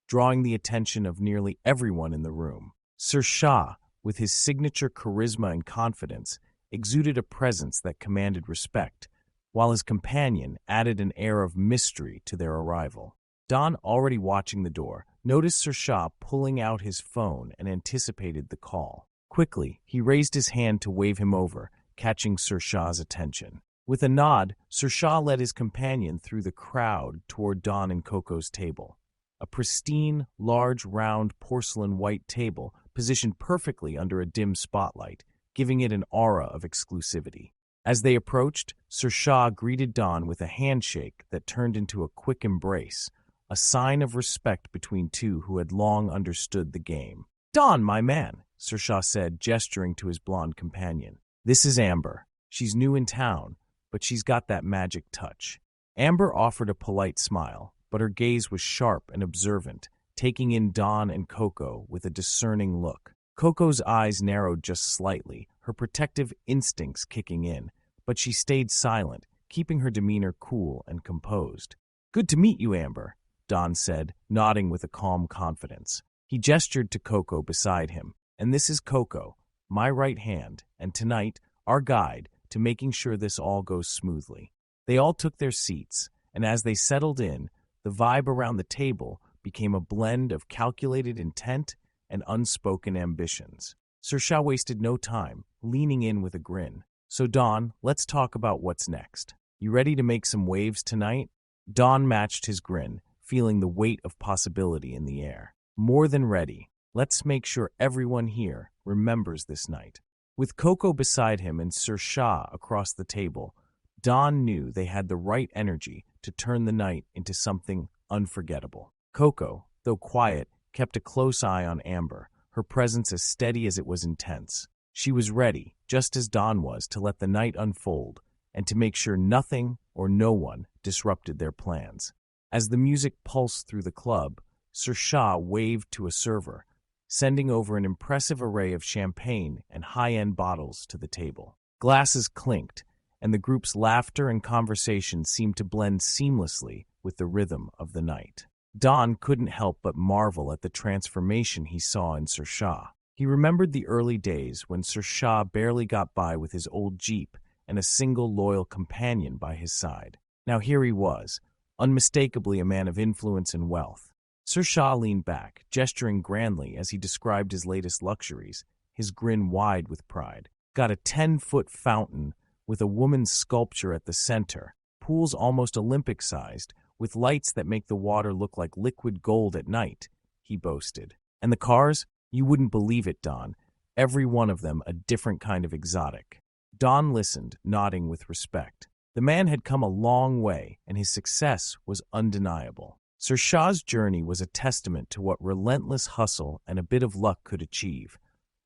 drawing the attention of nearly everyone in the room. Sir Shah, with his signature charisma and confidence, exuded a presence that commanded respect, while his companion added an air of mystery to their arrival. Don, already watching the door, noticed Sir Shah pulling out his phone and anticipated the call. Quickly, he raised his hand to wave him over, catching Sir Shah's attention. With a nod, Sir Shah led his companion through the crowd toward Don and Coco's table. A pristine, large, round, porcelain-white table positioned perfectly under a dim spotlight, giving it an aura of exclusivity. As they approached, Sir Shah greeted Don with a handshake that turned into a quick embrace, a sign of respect between two who had long understood the game. "Don, my man," Sir Shah said, gesturing to his blonde companion. "This is Amber. She's new in town, but she's got that magic touch." Amber offered a polite smile, but her gaze was sharp and observant, taking in Don and Coco with a discerning look. Coco's eyes narrowed just slightly, her protective instincts kicking in, but she stayed silent, keeping her demeanor cool and composed. "Good to meet you, Amber," Don said, nodding with a calm confidence. He gestured to Coco beside him. "And this is Coco, my right hand, and tonight, our guide to making sure this all goes smoothly." They all took their seats, and as they settled in, the vibe around the table became a blend of calculated intent and unspoken ambitions. Sir Shah wasted no time, leaning in with a grin. "So Don, let's talk about what's next. You ready to make some waves tonight?" Don matched his grin, feeling the weight of possibility in the air. "More than ready. Let's make sure everyone here remembers this night." With Coco beside him and Sir Shah across the table, Don knew they had the right energy to turn the night into something unforgettable. Coco, though quiet, kept a close eye on Amber, her presence as steady as it was intense. She was ready, just as Don was, to let the night unfold and to make sure nothing or no one disrupted their plans. As the music pulsed through the club, Sir Shah waved to a server, sending over an impressive array of champagne and high-end bottles to the table. Glasses clinked, and the group's laughter and conversation seemed to blend seamlessly with the rhythm of the night. Don couldn't help but marvel at the transformation he saw in Sir Shah. He remembered the early days when Sir Shah barely got by with his old Jeep and a single loyal companion by his side. Now here he was, unmistakably a man of influence and wealth. Sir Shah leaned back, gesturing grandly as he described his latest luxuries, his grin wide with pride. "Got a 10-foot fountain with a woman's sculpture at the center, pools almost Olympic-sized, with lights that make the water look like liquid gold at night," he boasted. "And the cars? You wouldn't believe it, Don. Every one of them a different kind of exotic." Don listened, nodding with respect. The man had come a long way, and his success was undeniable. Sir Shah's journey was a testament to what relentless hustle and a bit of luck could achieve,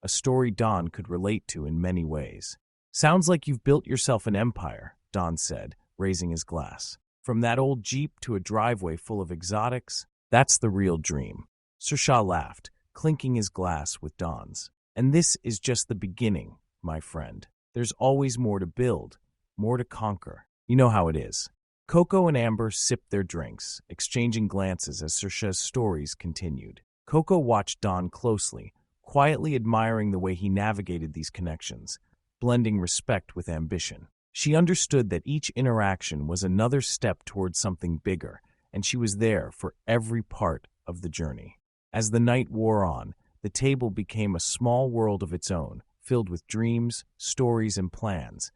a story Don could relate to in many ways. "Sounds like you've built yourself an empire," Don said, raising his glass. "From that old Jeep to a driveway full of exotics, that's the real dream." Sir Shah laughed, clinking his glass with Don's. "And this is just the beginning, my friend. There's always more to build, more to conquer. You know how it is." Coco and Amber sipped their drinks, exchanging glances as Sir Shah's stories continued. Coco watched Don closely, quietly admiring the way he navigated these connections, blending respect with ambition. She understood that each interaction was another step toward something bigger, and she was there for every part of the journey. As the night wore on, the table became a small world of its own, filled with dreams, stories, and plans.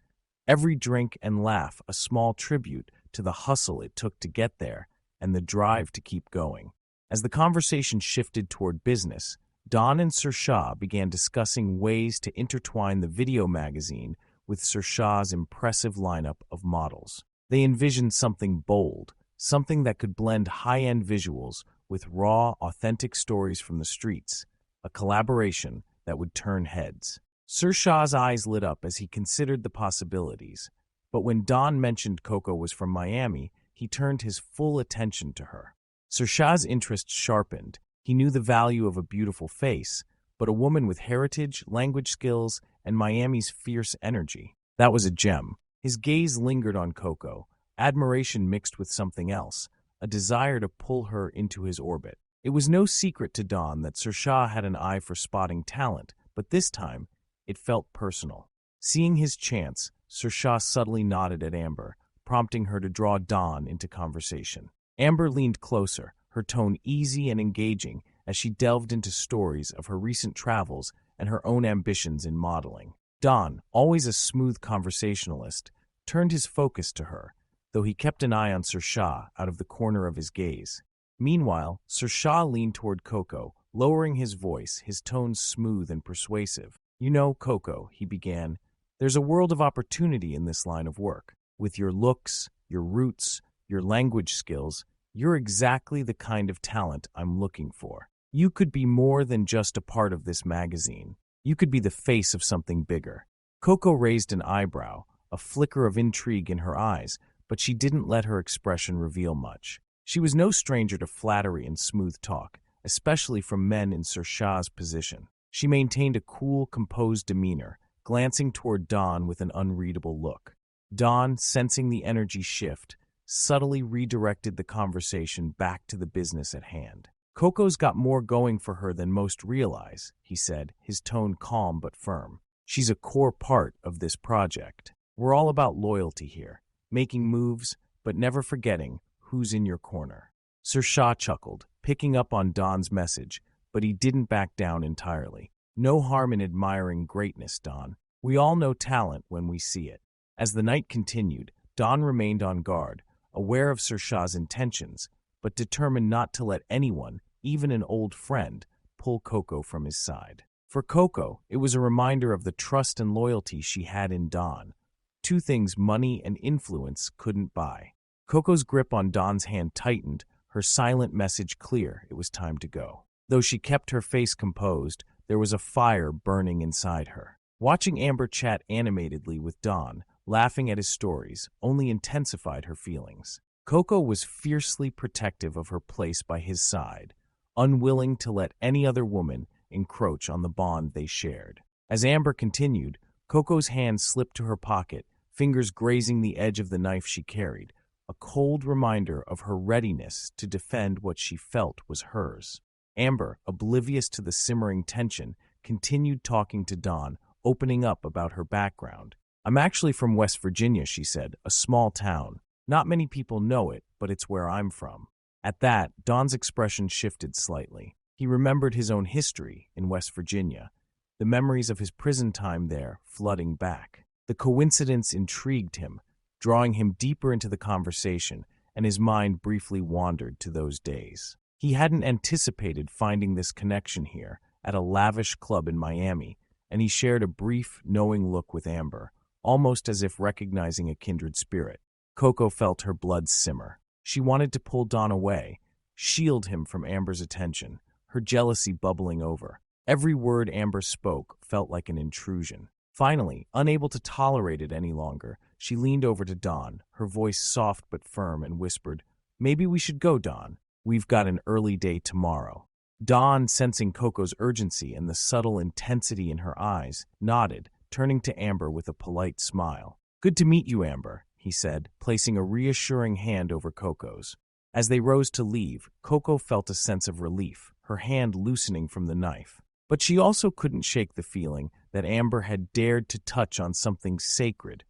Every drink and laugh a small tribute to the hustle it took to get there and the drive to keep going. As the conversation shifted toward business, Don and Sir Shah began discussing ways to intertwine the video magazine with Sir Shah's impressive lineup of models. They envisioned something bold, something that could blend high-end visuals with raw, authentic stories from the streets, a collaboration that would turn heads. Sir Shah's eyes lit up as he considered the possibilities, but when Don mentioned Coco was from Miami, he turned his full attention to her. Sir Shah's interest sharpened. He knew the value of a beautiful face, but a woman with heritage, language skills, and Miami's fierce energy. That was a gem. His gaze lingered on Coco, admiration mixed with something else, a desire to pull her into his orbit. It was no secret to Don that Sir Shah had an eye for spotting talent, but this time, it felt personal. Seeing his chance, Sir Shah subtly nodded at Amber, prompting her to draw Don into conversation. Amber leaned closer, her tone easy and engaging as she delved into stories of her recent travels and her own ambitions in modeling. Don, always a smooth conversationalist, turned his focus to her, though he kept an eye on Sir Shah out of the corner of his gaze. Meanwhile, Sir Shah leaned toward Coco, lowering his voice, his tone smooth and persuasive. "You know, Coco," he began, "there's a world of opportunity in this line of work. With your looks, your roots, your language skills, you're exactly the kind of talent I'm looking for. You could be more than just a part of this magazine. You could be the face of something bigger." Coco raised an eyebrow, a flicker of intrigue in her eyes, but she didn't let her expression reveal much. She was no stranger to flattery and smooth talk, especially from men in Sir Shah's position. She maintained a cool, composed demeanor, glancing toward Don with an unreadable look. Don, sensing the energy shift, subtly redirected the conversation back to the business at hand. "Coco's got more going for her than most realize," he said, his tone calm but firm. "She's a core part of this project. We're all about loyalty here, making moves, but never forgetting who's in your corner." Sir Shah chuckled, picking up on Don's message, but he didn't back down entirely. "No harm in admiring greatness, Don. We all know talent when we see it." As the night continued, Don remained on guard, aware of Sir Shah's intentions, but determined not to let anyone, even an old friend, pull Coco from his side. For Coco, it was a reminder of the trust and loyalty she had in Don, two things money and influence couldn't buy. Coco's grip on Don's hand tightened, her silent message clear: it was time to go. Though she kept her face composed, there was a fire burning inside her. Watching Amber chat animatedly with Don, laughing at his stories, only intensified her feelings. Coco was fiercely protective of her place by his side, unwilling to let any other woman encroach on the bond they shared. As Amber continued, Coco's hand slipped to her pocket, fingers grazing the edge of the knife she carried, a cold reminder of her readiness to defend what she felt was hers. Amber, oblivious to the simmering tension, continued talking to Don, opening up about her background. "I'm actually from West Virginia," she said, "a small town. Not many people know it, but it's where I'm from." At that, Don's expression shifted slightly. He remembered his own history in West Virginia, the memories of his prison time there flooding back. The coincidence intrigued him, drawing him deeper into the conversation, and his mind briefly wandered to those days. He hadn't anticipated finding this connection here, at a lavish club in Miami, and he shared a brief, knowing look with Amber, almost as if recognizing a kindred spirit. Coco felt her blood simmer. She wanted to pull Don away, shield him from Amber's attention, her jealousy bubbling over. Every word Amber spoke felt like an intrusion. Finally, unable to tolerate it any longer, she leaned over to Don, her voice soft but firm, and whispered, "Maybe we should go, Don. We've got an early day tomorrow." Don, sensing Coco's urgency and the subtle intensity in her eyes, nodded, turning to Amber with a polite smile. "Good to meet you, Amber," he said, placing a reassuring hand over Coco's. As they rose to leave, Coco felt a sense of relief, her hand loosening from the knife. But she also couldn't shake the feeling that Amber had dared to touch on something sacred,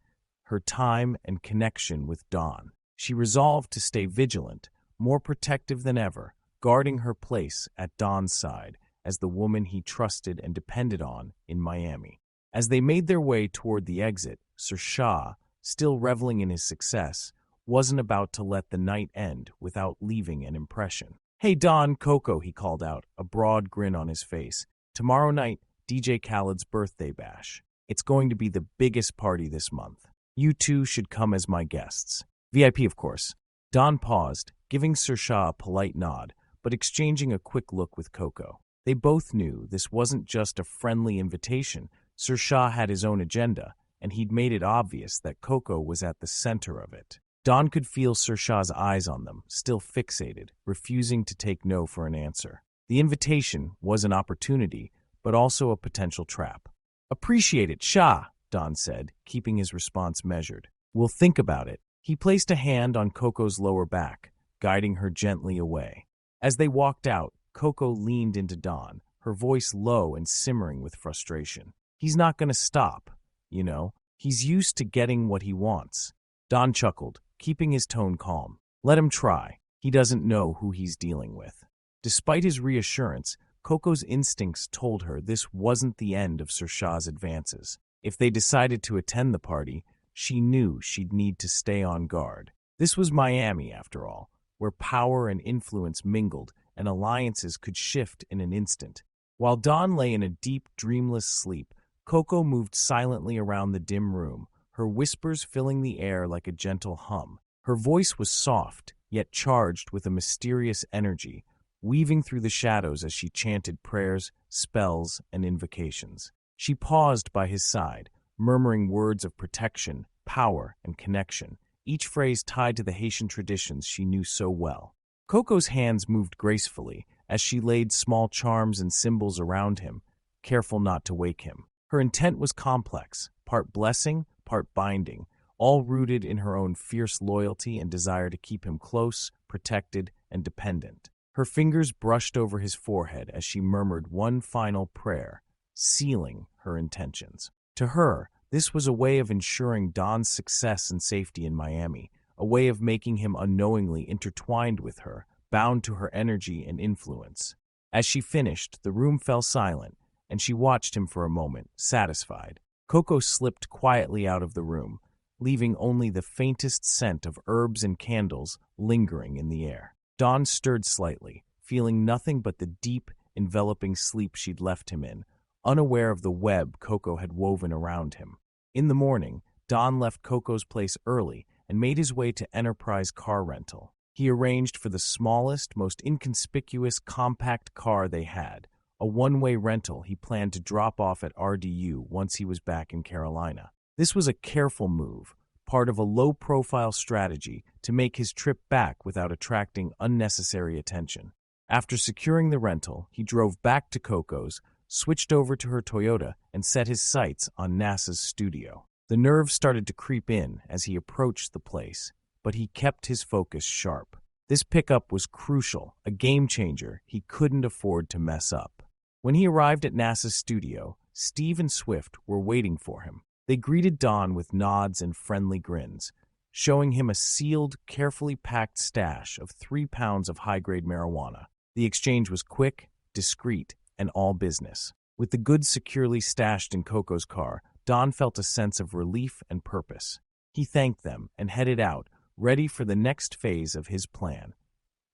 her time and connection with Don. She resolved to stay vigilant, more protective than ever, guarding her place at Don's side as the woman he trusted and depended on in Miami. As they made their way toward the exit, Sir Shah, still reveling in his success, wasn't about to let the night end without leaving an impression. "Hey Don, Coco," he called out, a broad grin on his face. "Tomorrow night, DJ Khaled's birthday bash. It's going to be the biggest party this month. You two should come as my guests. VIP, of course." Don paused, giving Sir Shah a polite nod, but exchanging a quick look with Coco. They both knew this wasn't just a friendly invitation. Sir Shah had his own agenda, and he'd made it obvious that Coco was at the center of it. Don could feel Sir Shah's eyes on them, still fixated, refusing to take no for an answer. The invitation was an opportunity, but also a potential trap. "Appreciate it, Shah," Don said, keeping his response measured. "We'll think about it." He placed a hand on Coco's lower back, guiding her gently away. As they walked out, Coco leaned into Don, her voice low and simmering with frustration. "He's not going to stop, you know. He's used to getting what he wants." Don chuckled, keeping his tone calm. "Let him try. He doesn't know who he's dealing with. Despite his reassurance, Coco's instincts told her this wasn't the end of Sir Shah's advances. If they decided to attend the party, she knew she'd need to stay on guard. This was Miami, after all, where power and influence mingled and alliances could shift in an instant. While Dawn lay in a deep, dreamless sleep, Coco moved silently around the dim room, her whispers filling the air like a gentle hum. Her voice was soft, yet charged with a mysterious energy, weaving through the shadows as she chanted prayers, spells, and invocations. She paused by his side, murmuring words of protection, power, and connection, each phrase tied to the Haitian traditions she knew so well. Coco's hands moved gracefully as she laid small charms and symbols around him, careful not to wake him. Her intent was complex, part blessing, part binding, all rooted in her own fierce loyalty and desire to keep him close, protected, and dependent. Her fingers brushed over his forehead as she murmured one final prayer, sealing her intentions. To her, this was a way of ensuring Don's success and safety in Miami, a way of making him unknowingly intertwined with her, bound to her energy and influence. As she finished, the room fell silent, and she watched him for a moment, satisfied. Coco slipped quietly out of the room, leaving only the faintest scent of herbs and candles lingering in the air. Dawn stirred slightly, feeling nothing but the deep, enveloping sleep she'd left him in, unaware of the web Coco had woven around him. In the morning, Dawn left Coco's place early and made his way to Enterprise Car Rental. He arranged for the smallest, most inconspicuous compact car they had, a one-way rental he planned to drop off at RDU once he was back in Carolina. This was a careful move, part of a low-profile strategy to make his trip back without attracting unnecessary attention. After securing the rental, he drove back to Coco's, switched over to her Toyota, and set his sights on NASA's studio. The nerves started to creep in as he approached the place, but he kept his focus sharp. This pickup was crucial, a game-changer he couldn't afford to mess up. When he arrived at NASA's studio, Steve and Swift were waiting for him. They greeted Don with nods and friendly grins, showing him a sealed, carefully packed stash of 3 pounds of high-grade marijuana. The exchange was quick, discreet, and all business. With the goods securely stashed in Coco's car, Don felt a sense of relief and purpose. He thanked them and headed out, ready for the next phase of his plan,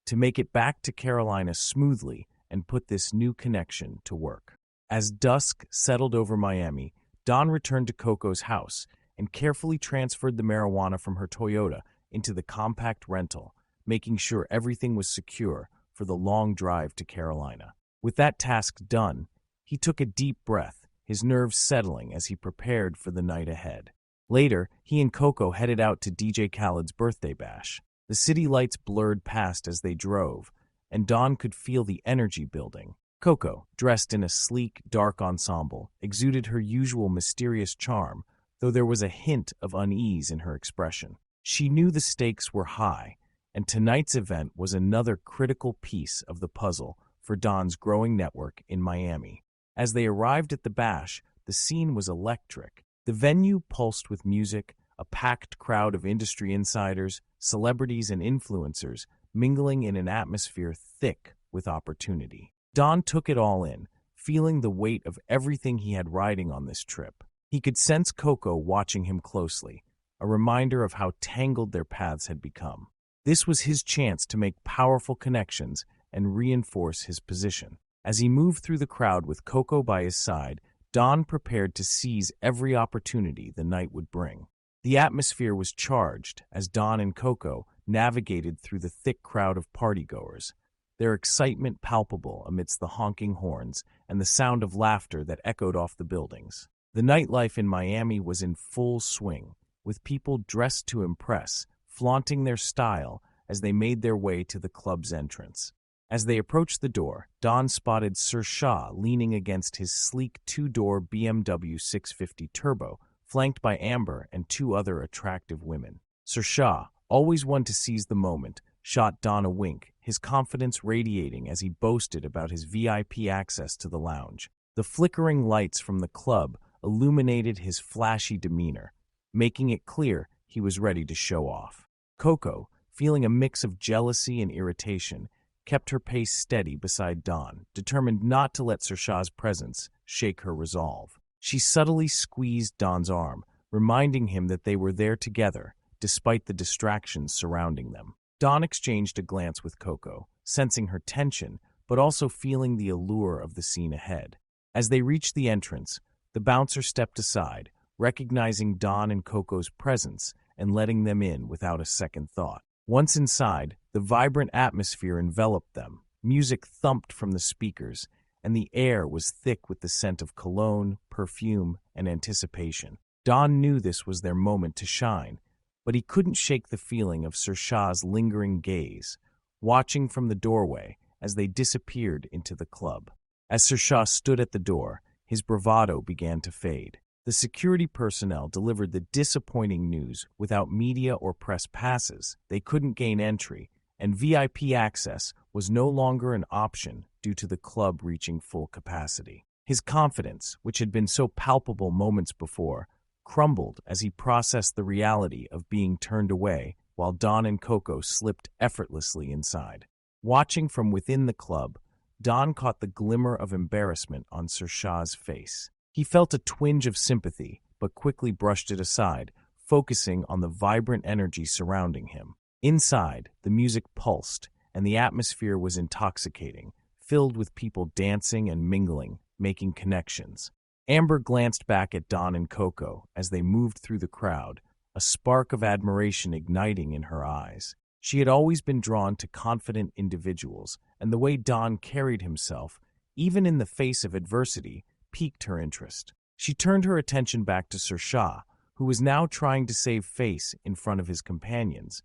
to make it back to Carolina smoothly and put this new connection to work. As dusk settled over Miami, Don returned to Coco's house and carefully transferred the marijuana from her Toyota into the compact rental, making sure everything was secure for the long drive to Carolina. With that task done, he took a deep breath, his nerves settling as he prepared for the night ahead. Later, he and Coco headed out to DJ Khaled's birthday bash. The city lights blurred past as they drove, and Don could feel the energy building. Coco, dressed in a sleek, dark ensemble, exuded her usual mysterious charm, though there was a hint of unease in her expression. She knew the stakes were high, and tonight's event was another critical piece of the puzzle for Don's growing network in Miami. As they arrived at the bash, the scene was electric. The venue pulsed with music, a packed crowd of industry insiders, celebrities, and influencers mingling in an atmosphere thick with opportunity. Don took it all in, feeling the weight of everything he had riding on this trip. He could sense Coco watching him closely, a reminder of how tangled their paths had become. This was his chance to make powerful connections and reinforce his position. As he moved through the crowd with Coco by his side, Don prepared to seize every opportunity the night would bring. The atmosphere was charged as Don and Coco navigated through the thick crowd of partygoers, their excitement palpable amidst the honking horns and the sound of laughter that echoed off the buildings. The nightlife in Miami was in full swing, with people dressed to impress, flaunting their style as they made their way to the club's entrance. As they approached the door, Don spotted Sir Shah leaning against his sleek 2-door BMW 650 Turbo, flanked by Amber and 2 other attractive women. Sir Shah, always one to seize the moment, shot Don a wink, his confidence radiating as he boasted about his VIP access to the lounge. The flickering lights from the club illuminated his flashy demeanor, making it clear he was ready to show off. Coco, feeling a mix of jealousy and irritation, kept her pace steady beside Dawn, determined not to let Sershah's presence shake her resolve. She subtly squeezed Dawn's arm, reminding him that they were there together, despite the distractions surrounding them. Dawn exchanged a glance with Coco, sensing her tension, but also feeling the allure of the scene ahead. As they reached the entrance, the bouncer stepped aside, recognizing Dawn and Coco's presence and letting them in without a second thought. Once inside, the vibrant atmosphere enveloped them. Music thumped from the speakers, and the air was thick with the scent of cologne, perfume, and anticipation. Dawn knew this was their moment to shine, but he couldn't shake the feeling of Sershah's lingering gaze, watching from the doorway as they disappeared into the club. As Sershah stood at the door, his bravado began to fade. The security personnel delivered the disappointing news without media or press passes. They couldn't gain entry, and VIP access was no longer an option due to the club reaching full capacity. His confidence, which had been so palpable moments before, crumbled as he processed the reality of being turned away while Dawn and Coco slipped effortlessly inside. Watching from within the club, Dawn caught the glimmer of embarrassment on Sershah's face. He felt a twinge of sympathy, but quickly brushed it aside, focusing on the vibrant energy surrounding him. Inside, the music pulsed, and the atmosphere was intoxicating, filled with people dancing and mingling, making connections. Amber glanced back at Dawn and Coco as they moved through the crowd, a spark of admiration igniting in her eyes. She had always been drawn to confident individuals, and the way Dawn carried himself, even in the face of adversity, piqued her interest. She turned her attention back to Sershah, who was now trying to save face in front of his companions,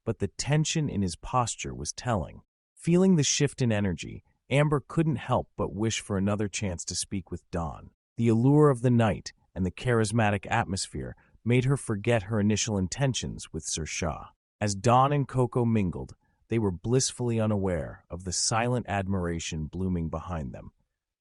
but the tension in his posture was telling. Feeling the shift in energy, Amber couldn't help but wish for another chance to speak with Dawn. The allure of the night and the charismatic atmosphere made her forget her initial intentions with Sershah. As Dawn and Coco mingled, they were blissfully unaware of the silent admiration blooming behind them,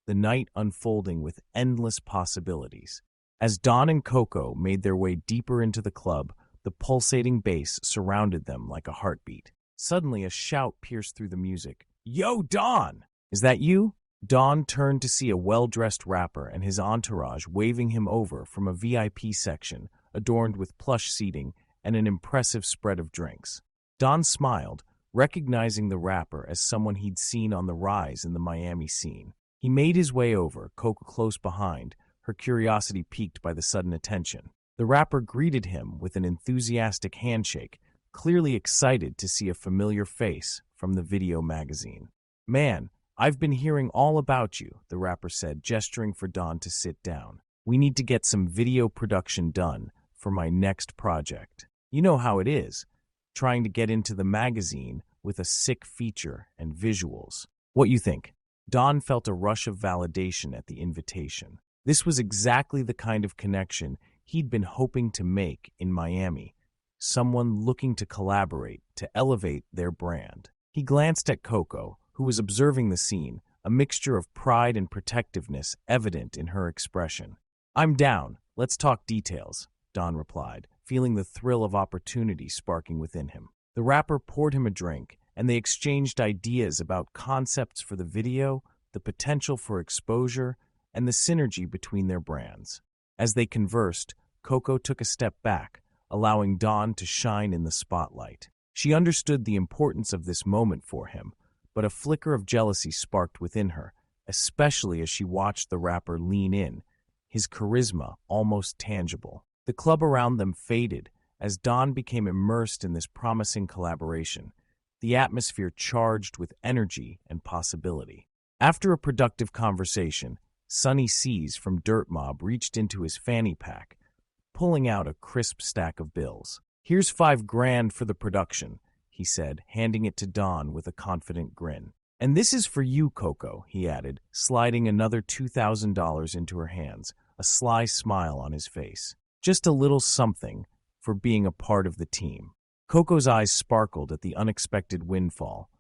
the night unfolding with endless possibilities. As Dawn and Coco made their way deeper into the club, the pulsating bass surrounded them like a heartbeat. Suddenly, a shout pierced through the music. "Yo, Dawn! Is that you?" Dawn turned to see a well-dressed rapper and his entourage waving him over from a VIP section adorned with plush seating and an impressive spread of drinks. Dawn smiled, recognizing the rapper as someone he'd seen on the rise in the Miami scene. He made his way over, Coco close behind, her curiosity piqued by the sudden attention. The rapper greeted him with an enthusiastic handshake, clearly excited to see a familiar face from the video magazine. "Man, I've been hearing all about you," the rapper said, gesturing for Dawn to sit down. "We need to get some video production done for my next project. You know how it is, trying to get into the magazine with a sick feature and visuals. What you think?" Dawn felt a rush of validation at the invitation. This was exactly the kind of connection he'd been hoping to make in Miami, someone looking to collaborate to elevate their brand. He glanced at Coco, who was observing the scene, a mixture of pride and protectiveness evident in her expression. "I'm down. Let's talk details," Dawn replied, feeling the thrill of opportunity sparking within him. The rapper poured him a drink, and they exchanged ideas about concepts for the video, the potential for exposure, and the synergy between their brands. As they conversed, Coco took a step back, allowing Dawn to shine in the spotlight. She understood the importance of this moment for him, but a flicker of jealousy sparked within her, especially as she watched the rapper lean in, his charisma almost tangible. The club around them faded as Dawn became immersed in this promising collaboration, the atmosphere charged with energy and possibility. After a productive conversation, Sonny C's from Dirt Mob reached into his fanny pack, pulling out a crisp stack of bills. "Here's $5,000 for the production," he said, handing it to Dawn with a confident grin. "And this is for you, Coco," he added, sliding another $2,000 into her hands, a sly smile on his face. "Just a little something for being a part of the team." Coco's eyes sparkled at the unexpected windfall,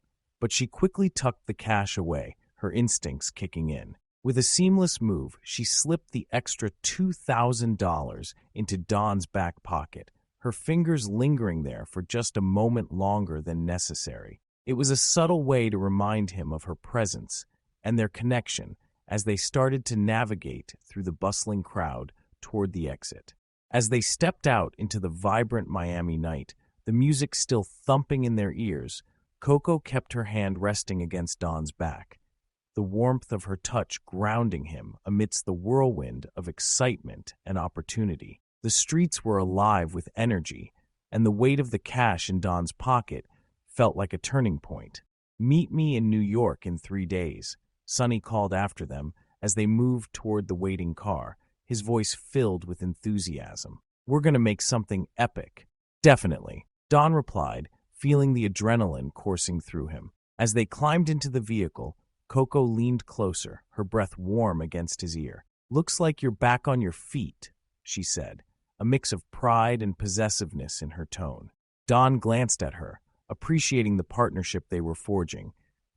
but she quickly tucked the cash away, her instincts kicking in. With a seamless move, she slipped the extra $2,000 into Dawn's back pocket, her fingers lingering there for just a moment longer than necessary. It was a subtle way to remind him of her presence and their connection as they started to navigate through the bustling crowd toward the exit. As they stepped out into the vibrant Miami night, the music still thumping in their ears, Coco kept her hand resting against Don's back, the warmth of her touch grounding him amidst the whirlwind of excitement and opportunity. The streets were alive with energy, and the weight of the cash in Don's pocket felt like a turning point. "Meet me in New York in 3 days," Sonny called after them as they moved toward the waiting car, his voice filled with enthusiasm. "We're going to make something epic." "Definitely," Don replied, feeling the adrenaline coursing through him. As they climbed into the vehicle, Coco leaned closer, her breath warm against his ear. "Looks like you're back on your feet," she said, a mix of pride and possessiveness in her tone. Don glanced at her, appreciating the partnership they were forging,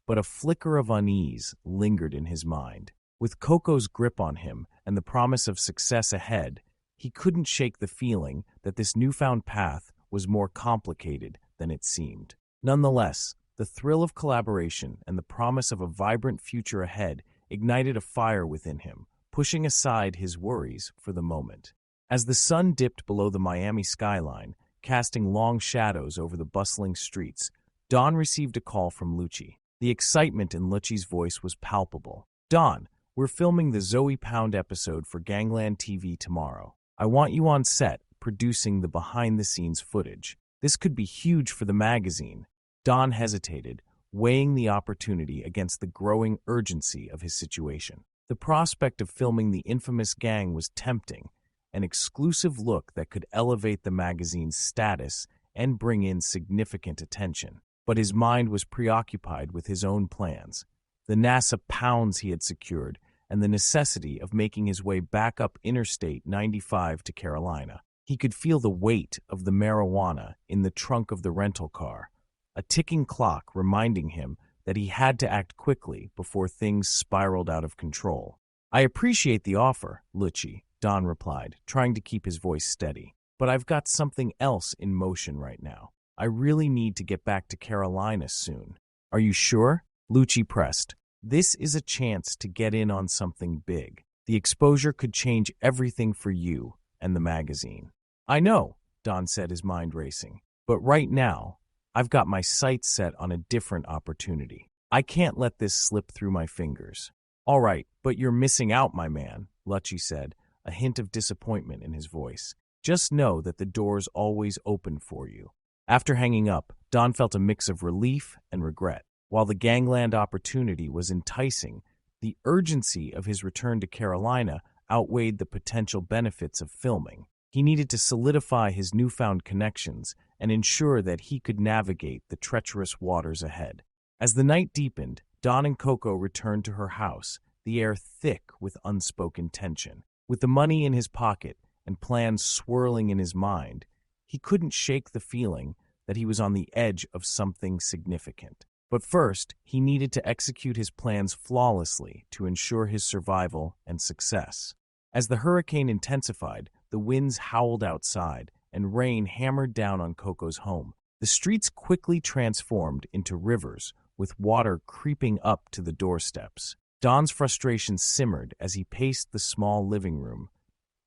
but a flicker of unease lingered in his mind. With Coco's grip on him and the promise of success ahead, he couldn't shake the feeling that this newfound path was more complicated than it seemed. Nonetheless, the thrill of collaboration and the promise of a vibrant future ahead ignited a fire within him, pushing aside his worries for the moment. As the sun dipped below the Miami skyline, casting long shadows over the bustling streets, Don received a call from Lucci. The excitement in Lucci's voice was palpable. "Don, we're filming the Zoe Pound episode for Gangland TV tomorrow. I want you on set, producing the behind-the-scenes footage. This could be huge for the magazine." Don hesitated, weighing the opportunity against the growing urgency of his situation. The prospect of filming the infamous gang was tempting, an exclusive look that could elevate the magazine's status and bring in significant attention. But his mind was preoccupied with his own plans, the NASA pounds he had secured, and the necessity of making his way back up Interstate 95 to Carolina. He could feel the weight of the marijuana in the trunk of the rental car, a ticking clock reminding him that he had to act quickly before things spiraled out of control. "I appreciate the offer, Lucci," Don replied, trying to keep his voice steady. "But I've got something else in motion right now. I really need to get back to Carolina soon." "Are you sure?" Lucci pressed. "This is a chance to get in on something big. The exposure could change everything for you and the magazine." "I know," Don said, his mind racing. "But right now, I've got my sights set on a different opportunity. I can't let this slip through my fingers." "All right, but you're missing out, my man," Lucci said, a hint of disappointment in his voice. "Just know that the door's always open for you." After hanging up, Don felt a mix of relief and regret. While the gangland opportunity was enticing, the urgency of his return to Carolina outweighed the potential benefits of filming. He needed to solidify his newfound connections and ensure that he could navigate the treacherous waters ahead. As the night deepened, Don and Coco returned to her house, the air thick with unspoken tension. With the money in his pocket and plans swirling in his mind, he couldn't shake the feeling that he was on the edge of something significant. But first, he needed to execute his plans flawlessly to ensure his survival and success. As the hurricane intensified, the winds howled outside, and rain hammered down on Coco's home. The streets quickly transformed into rivers, with water creeping up to the doorsteps. Don's frustration simmered as he paced the small living room,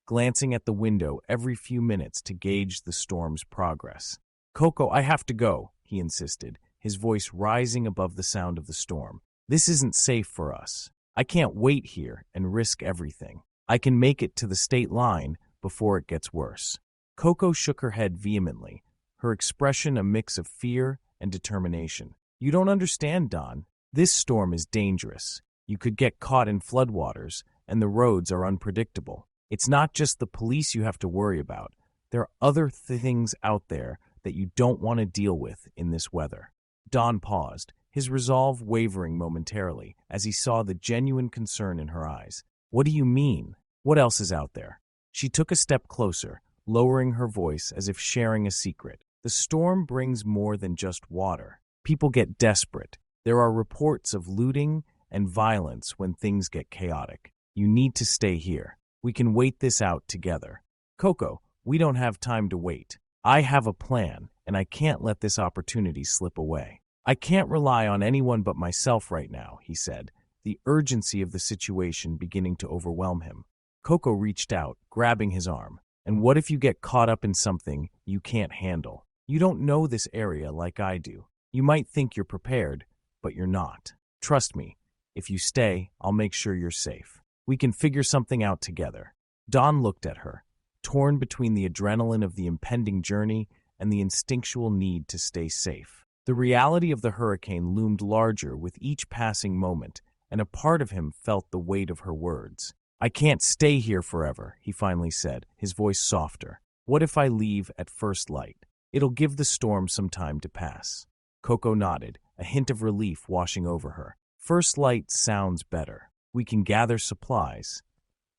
glancing at the window every few minutes to gauge the storm's progress. "Coco, I have to go," he insisted, his voice rising above the sound of the storm. "This isn't safe for us. I can't wait here and risk everything. I can make it to the state line before it gets worse." Coco shook her head vehemently, her expression a mix of fear and determination. "You don't understand, Don. This storm is dangerous. You could get caught in floodwaters, and the roads are unpredictable. It's not just the police you have to worry about. There are other things out there that you don't want to deal with in this weather." Don paused, his resolve wavering momentarily as he saw the genuine concern in her eyes. "What do you mean? What else is out there?" She took a step closer, lowering her voice as if sharing a secret. "The storm brings more than just water. People get desperate. There are reports of looting and violence when things get chaotic. You need to stay here. We can wait this out together." "Coco, we don't have time to wait. I have a plan, and I can't let this opportunity slip away. I can't rely on anyone but myself right now, he said, the urgency of the situation beginning to overwhelm him. Coco reached out, grabbing his arm. And what if you get caught up in something you can't handle? You don't know this area like I do. You might think you're prepared, but you're not. Trust me, if you stay, I'll make sure you're safe. We can figure something out together. Dawn looked at her, torn between the adrenaline of the impending journey and the instinctual need to stay safe. The reality of the hurricane loomed larger with each passing moment, and a part of him felt the weight of her words. I can't stay here forever, he finally said, his voice softer. What if I leave at first light? It'll give the storm some time to pass. Coco nodded, a hint of relief washing over her. First light sounds better. We can gather supplies,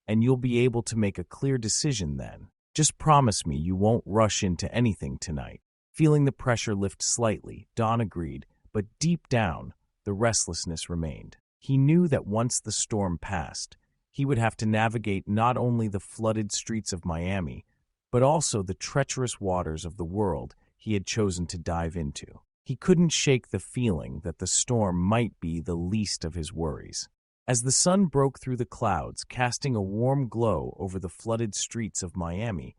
and you'll be able to make a clear decision then. Just promise me you won't rush into anything tonight. Feeling the pressure lift slightly, Don agreed, but deep down, the restlessness remained. He knew that once the storm passed, he would have to navigate not only the flooded streets of Miami, but also the treacherous waters of the world he had chosen to dive into. He couldn't shake the feeling that the storm might be the least of his worries. As the sun broke through the clouds, casting a warm glow over the flooded streets of Miami,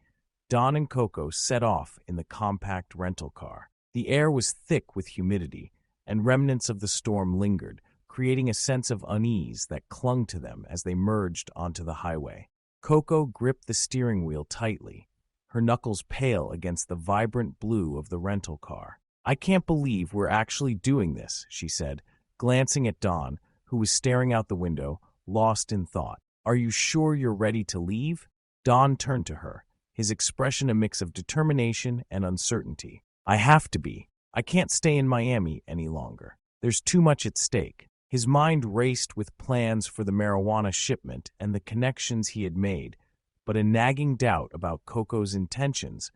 Don and Coco set off in the compact rental car. The air was thick with humidity, and remnants of the storm lingered, creating a sense of unease that clung to them as they merged onto the highway. Coco gripped the steering wheel tightly, her knuckles pale against the vibrant blue of the rental car. I can't believe we're actually doing this, she said, glancing at Don, who was staring out the window, lost in thought. Are you sure you're ready to leave? Don turned to her, his expression a mix of determination and uncertainty. I have to be. I can't stay in Miami any longer. There's too much at stake. His mind raced with plans for the marijuana shipment and the connections he had made, but a nagging doubt about Coco's intentions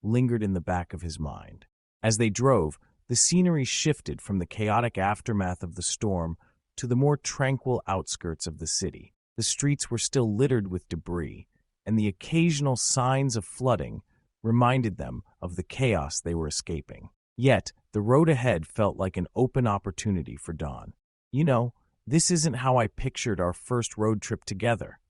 lingered in the back of his mind. As they drove, the scenery shifted from the chaotic aftermath of the storm to the more tranquil outskirts of the city. The streets were still littered with debris, and the occasional signs of flooding reminded them of the chaos they were escaping. Yet, the road ahead felt like an open opportunity for Don. You know, this isn't how I pictured our first road trip together,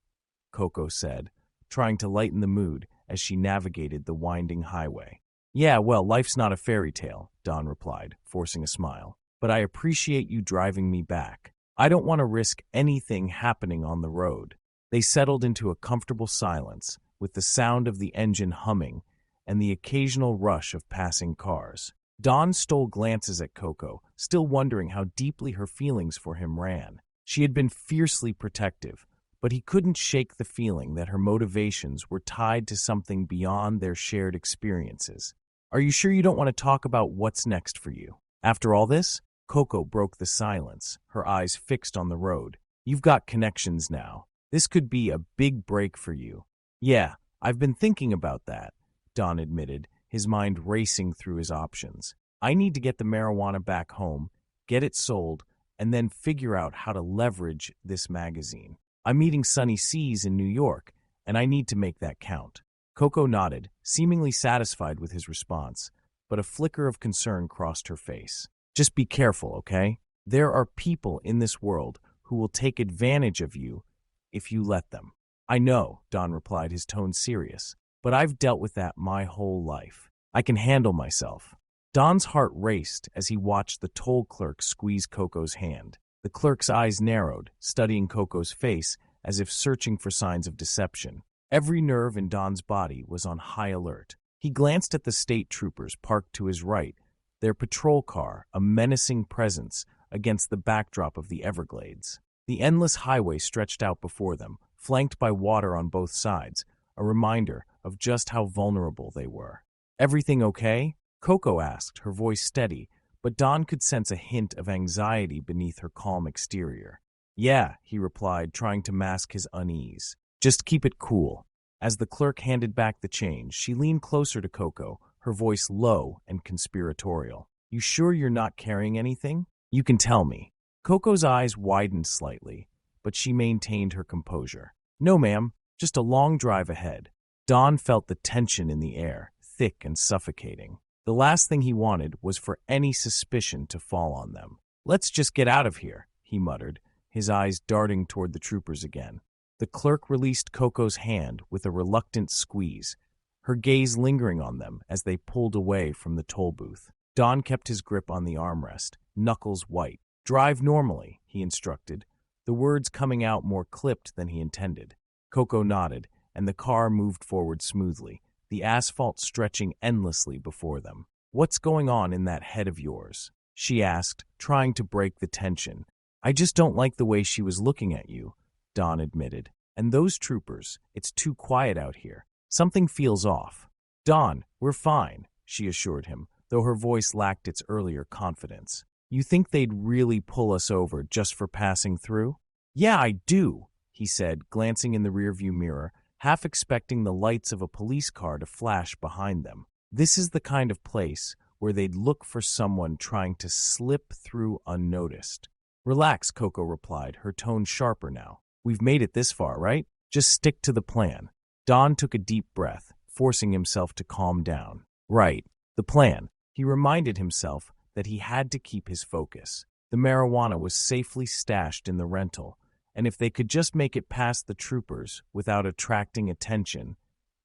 Coco said, trying to lighten the mood as she navigated the winding highway. Yeah, well, life's not a fairy tale, Don replied, forcing a smile. But I appreciate you driving me back. I don't want to risk anything happening on the road. They settled into a comfortable silence, with the sound of the engine humming and the occasional rush of passing cars. Dawn stole glances at Coco, still wondering how deeply her feelings for him ran. She had been fiercely protective, but he couldn't shake the feeling that her motivations were tied to something beyond their shared experiences. Are you sure you don't want to talk about what's next for you? After all this, Coco broke the silence, her eyes fixed on the road. You've got connections now. This could be a big break for you. Yeah, I've been thinking about that, Don admitted, his mind racing through his options. I need to get the marijuana back home, get it sold, and then figure out how to leverage this magazine. I'm meeting Sunny C's in New York, and I need to make that count. Coco nodded, seemingly satisfied with his response, but a flicker of concern crossed her face. Just be careful, okay? There are people in this world who will take advantage of you if you let them. I know, Don replied, his tone serious, but I've dealt with that my whole life. I can handle myself. Don's heart raced as he watched the toll clerk squeeze Coco's hand. The clerk's eyes narrowed, studying Coco's face as if searching for signs of deception. Every nerve in Don's body was on high alert. He glanced at the state troopers parked to his right, their patrol car a menacing presence against the backdrop of the Everglades. The endless highway stretched out before them, flanked by water on both sides, a reminder of just how vulnerable they were. Everything okay? Coco asked, her voice steady, but Don could sense a hint of anxiety beneath her calm exterior. Yeah, he replied, trying to mask his unease. Just keep it cool. As the clerk handed back the change, she leaned closer to Coco, her voice low and conspiratorial. You sure you're not carrying anything? You can tell me. Coco's eyes widened slightly, but she maintained her composure. No, ma'am, just a long drive ahead. Don felt the tension in the air, thick and suffocating. The last thing he wanted was for any suspicion to fall on them. "Let's just get out of here," he muttered, his eyes darting toward the troopers again. The clerk released Coco's hand with a reluctant squeeze, her gaze lingering on them as they pulled away from the toll booth. Don kept his grip on the armrest, knuckles white. "Drive normally," he instructed, the words coming out more clipped than he intended. Coco nodded, and the car moved forward smoothly, the asphalt stretching endlessly before them. "What's going on in that head of yours?" she asked, trying to break the tension. "I just don't like the way she was looking at you," Don admitted. "And those troopers, it's too quiet out here. Something feels off." "Don, we're fine," she assured him, though her voice lacked its earlier confidence. "You think they'd really pull us over just for passing through?" "Yeah, I do," he said, glancing in the rearview mirror, half expecting the lights of a police car to flash behind them. This is the kind of place where they'd look for someone trying to slip through unnoticed. "Relax," Coco replied, her tone sharper now. "We've made it this far, right? Just stick to the plan." Don took a deep breath, forcing himself to calm down. Right, the plan. He reminded himself that he had to keep his focus. The marijuana was safely stashed in the rental, and if they could just make it past the troopers without attracting attention,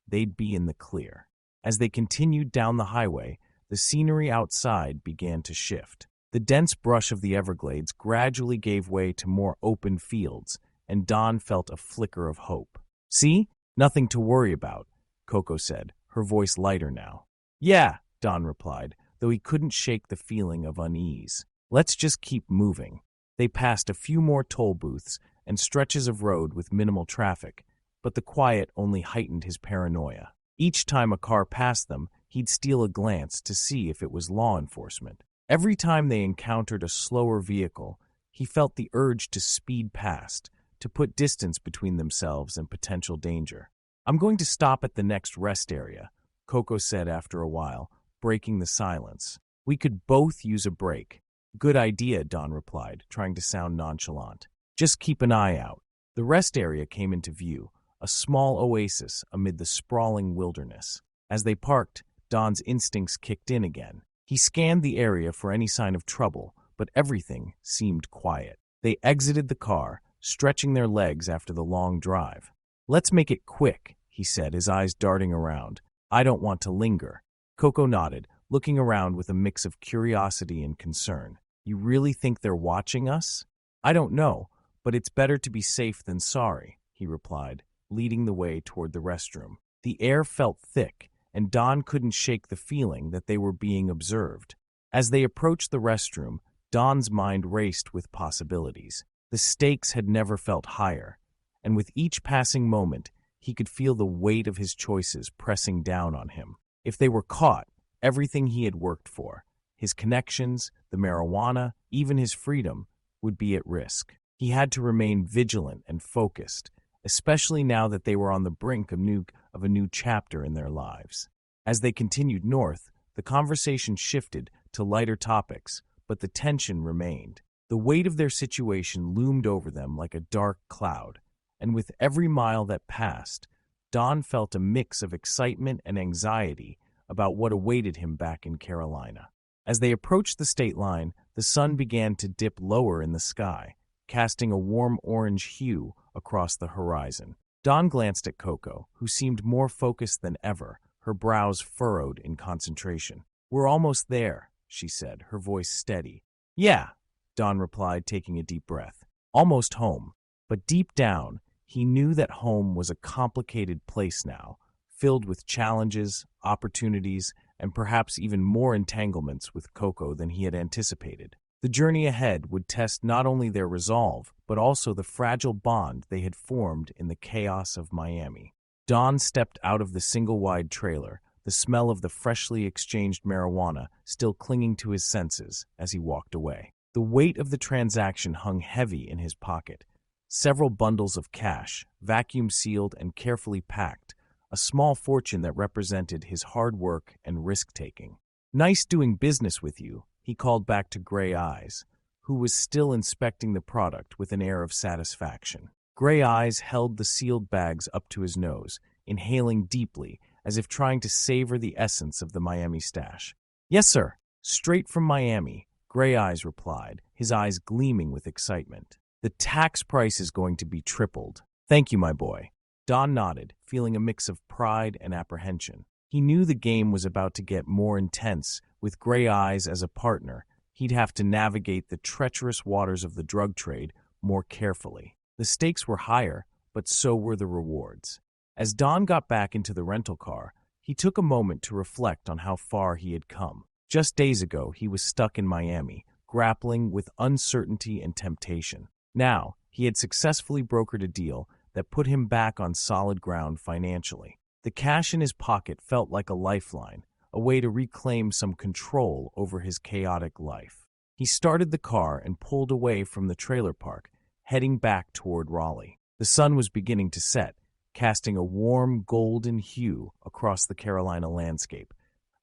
they'd be in the clear. As they continued down the highway, the scenery outside began to shift. The dense brush of the Everglades gradually gave way to more open fields, and Don felt a flicker of hope. "See? Nothing to worry about," Coco said, her voice lighter now. "Yeah," Don replied, though he couldn't shake the feeling of unease. "Let's just keep moving." They passed a few more toll booths and stretches of road with minimal traffic, but the quiet only heightened his paranoia. Each time a car passed them, he'd steal a glance to see if it was law enforcement. Every time they encountered a slower vehicle, he felt the urge to speed past, to put distance between themselves and potential danger. "I'm going to stop at the next rest area," Coco said after a while, breaking the silence. "We could both use a break." "Good idea," Don replied, trying to sound nonchalant. "Just keep an eye out." The rest area came into view, a small oasis amid the sprawling wilderness. As they parked, Don's instincts kicked in again. He scanned the area for any sign of trouble, but everything seemed quiet. They exited the car, stretching their legs after the long drive. "Let's make it quick," he said, his eyes darting around. "I don't want to linger." Coco nodded, looking around with a mix of curiosity and concern. "You really think they're watching us?" "I don't know, but it's better to be safe than sorry," he replied, leading the way toward the restroom. The air felt thick, and Don couldn't shake the feeling that they were being observed. As they approached the restroom, Don's mind raced with possibilities. The stakes had never felt higher, and with each passing moment, he could feel the weight of his choices pressing down on him. If they were caught, everything he had worked for, his connections, the marijuana, even his freedom, would be at risk. He had to remain vigilant and focused, especially now that they were on the brink of a new chapter in their lives. As they continued north, the conversation shifted to lighter topics, but the tension remained. The weight of their situation loomed over them like a dark cloud, and with every mile that passed, Don felt a mix of excitement and anxiety about what awaited him back in Carolina. As they approached the state line, the sun began to dip lower in the sky, casting a warm orange hue across the horizon. Don glanced at Coco, who seemed more focused than ever, her brows furrowed in concentration. "We're almost there," she said, her voice steady. "Yeah," Don replied, taking a deep breath. "Almost home." But deep down, he knew that home was a complicated place now, filled with challenges, opportunities, and perhaps even more entanglements with Coco than he had anticipated. The journey ahead would test not only their resolve, but also the fragile bond they had formed in the chaos of Miami. Don stepped out of the single-wide trailer, the smell of the freshly exchanged marijuana still clinging to his senses as he walked away. The weight of the transaction hung heavy in his pocket. Several bundles of cash, vacuum-sealed and carefully packed, a small fortune that represented his hard work and risk-taking. "Nice doing business with you," he called back to Gray Eyes, who was still inspecting the product with an air of satisfaction. Gray Eyes held the sealed bags up to his nose, inhaling deeply as if trying to savor the essence of the Miami stash. "Yes, sir. Straight from Miami," Gray Eyes replied, his eyes gleaming with excitement. "The tax price is going to be tripled." "Thank you, my boy." Don nodded, feeling a mix of pride and apprehension. He knew the game was about to get more intense. With Gray Eyes as a partner, he'd have to navigate the treacherous waters of the drug trade more carefully. The stakes were higher, but so were the rewards. As Don got back into the rental car, he took a moment to reflect on how far he had come. Just days ago, he was stuck in Miami, grappling with uncertainty and temptation. Now, he had successfully brokered a deal that put him back on solid ground financially. The cash in his pocket felt like a lifeline, a way to reclaim some control over his chaotic life. He started the car and pulled away from the trailer park, heading back toward Raleigh. The sun was beginning to set, casting a warm golden hue across the Carolina landscape,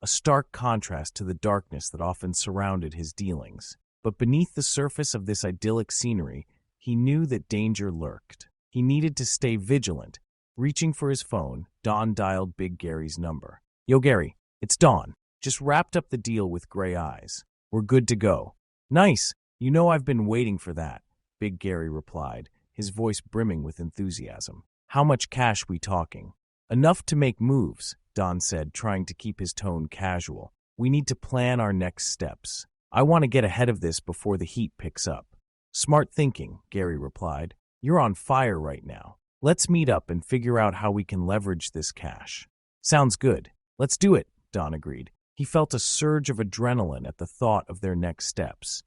a stark contrast to the darkness that often surrounded his dealings. But beneath the surface of this idyllic scenery, he knew that danger lurked. He needed to stay vigilant. Reaching for his phone, Don dialed Big Gary's number. "Yo, Gary, it's Don. Just wrapped up the deal with Gray Eyes. We're good to go." "Nice. You know I've been waiting for that," Big Gary replied, his voice brimming with enthusiasm. "How much cash we talking?" "Enough to make moves," Don said, trying to keep his tone casual. "We need to plan our next steps. I want to get ahead of this before the heat picks up." "Smart thinking," Gary replied. "You're on fire right now. Let's meet up and figure out how we can leverage this cash." "Sounds good. Let's do it," Don agreed. He felt a surge of adrenaline at the thought of their next steps.